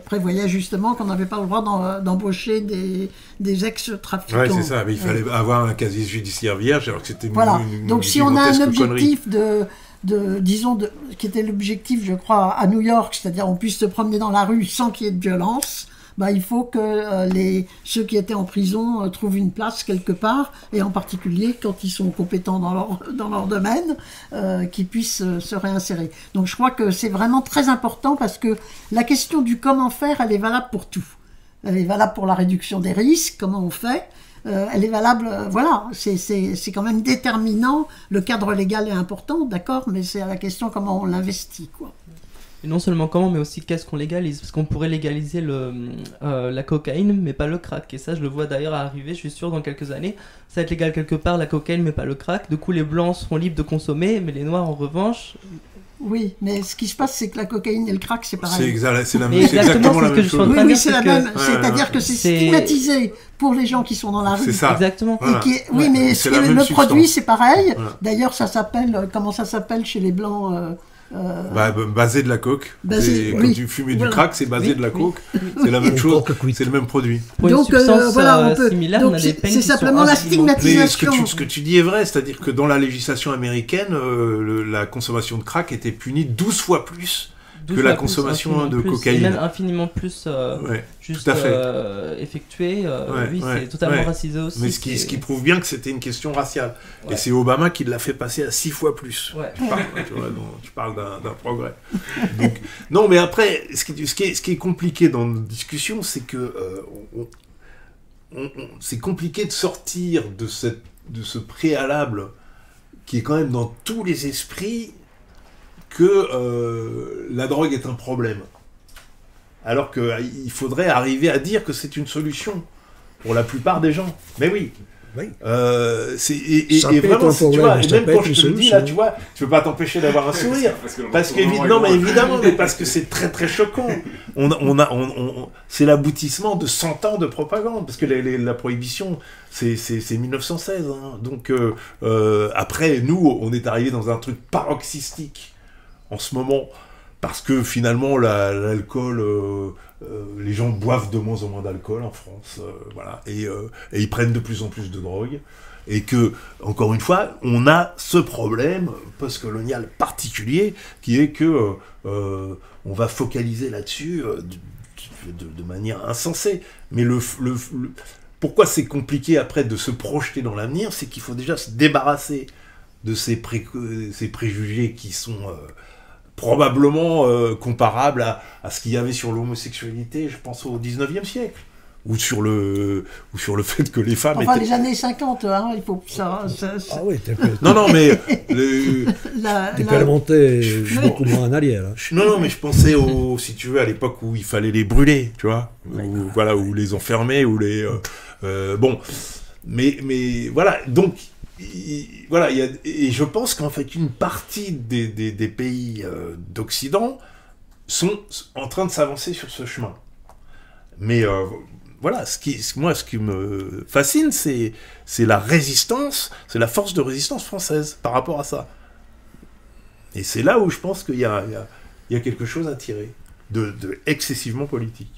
prévoyait justement qu'on n'avait pas le droit d'embaucher des ex-trafiquants. Ouais, c'est ça, mais il fallait avoir un casier judiciaire vierge, alors que c'était Donc si on a un objectif qui était l'objectif, je crois, à New York, c'est-à-dire on puisse se promener dans la rue sans qu'il y ait de violence, il faut que ceux qui étaient en prison trouvent une place quelque part, et en particulier quand ils sont compétents dans leur domaine, qu'ils puissent se réinsérer. Donc je crois que c'est vraiment très important, parce que la question du comment faire, elle est valable pour tout. Elle est valable pour la réduction des risques, comment on fait. Elle est valable, voilà, c'est quand même déterminant. Le cadre légal est important, d'accord, mais c'est à la question comment on l'investit, quoi. Et non seulement comment, mais aussi qu'est-ce qu'on légalise. Parce qu'on pourrait légaliser la cocaïne, mais pas le crack. Et ça, je le vois d'ailleurs arriver, je suis sûr, dans quelques années. Ça va être légal quelque part, la cocaïne, mais pas le crack. Du coup, les blancs seront libres de consommer, mais les noirs, en revanche... Oui, mais ce qui se passe, c'est que la cocaïne et le crack, c'est pareil. C'est exactement la même chose. Oui, c'est la même. C'est-à-dire que c'est stigmatisé pour les gens qui sont dans la rue. C'est ça. Exactement. Voilà. Oui, mais le produit, c'est pareil. Voilà. D'ailleurs, ça s'appelle... Comment ça s'appelle chez les blancs basé de la coke. Quand tu fumais du crack, c'est basé de la coke. C'est la même chose, c'est le même produit. Pour une substance similaire, on a des peines c'est simplement la stigmatisation. Mais ce que tu dis est vrai, c'est-à-dire que dans la législation américaine, la consommation de crack était punie 12 fois plus que la consommation de cocaïne. Et même infiniment plus juste effectué. Oui, c'est totalement racisé aussi. Mais ce qui prouve bien que c'était une question raciale. Ouais. Et c'est Obama qui l'a fait passer à 6 fois plus. Ouais. Tu parles d'un progrès. Donc, non, mais après, ce qui est compliqué dans notre discussion, c'est que c'est compliqué de sortir de ce préalable qui est quand même dans tous les esprits, que la drogue est un problème. Alors qu'il faudrait arriver à dire que c'est une solution pour la plupart des gens. Mais oui. Oui. Et vraiment, tu vois, et même quand je te le dis, là, tu vois, tu peux pas t'empêcher d'avoir un sourire. parce évidemment, mais parce que c'est très très choquant. C'est l'aboutissement de 100 ans de propagande, parce que la prohibition, c'est 1916. Hein. Donc, après, nous, on est arrivé dans un truc paroxystique en ce moment, parce que finalement l'alcool, les gens boivent de moins en moins d'alcool en France, voilà, et ils prennent de plus en plus de drogue, et que, encore une fois, on a ce problème postcolonial particulier, qui est que on va focaliser là-dessus de manière insensée. Mais pourquoi c'est compliqué après de se projeter dans l'avenir, c'est qu'il faut déjà se débarrasser de ces préjugés qui sont probablement comparable à ce qu'il y avait sur l'homosexualité, je pense, au 19e siècle. Ou sur le fait que les femmes étaient... les années 50, hein, il faut... Ça... Ah oui, non, mais... Tu peux remonter beaucoup moins en arrière. Hein. Non, mais je pensais, si tu veux, à l'époque où il fallait les brûler, tu vois, ou les enfermer, ou les... bon, mais voilà, donc... Voilà, et je pense qu'en fait une partie des pays d'Occident sont en train de s'avancer sur ce chemin. Mais voilà, ce qui me fascine, c'est la résistance, c'est la force de résistance française par rapport à ça. Et c'est là où je pense qu'il y a quelque chose à tirer de excessivement politique.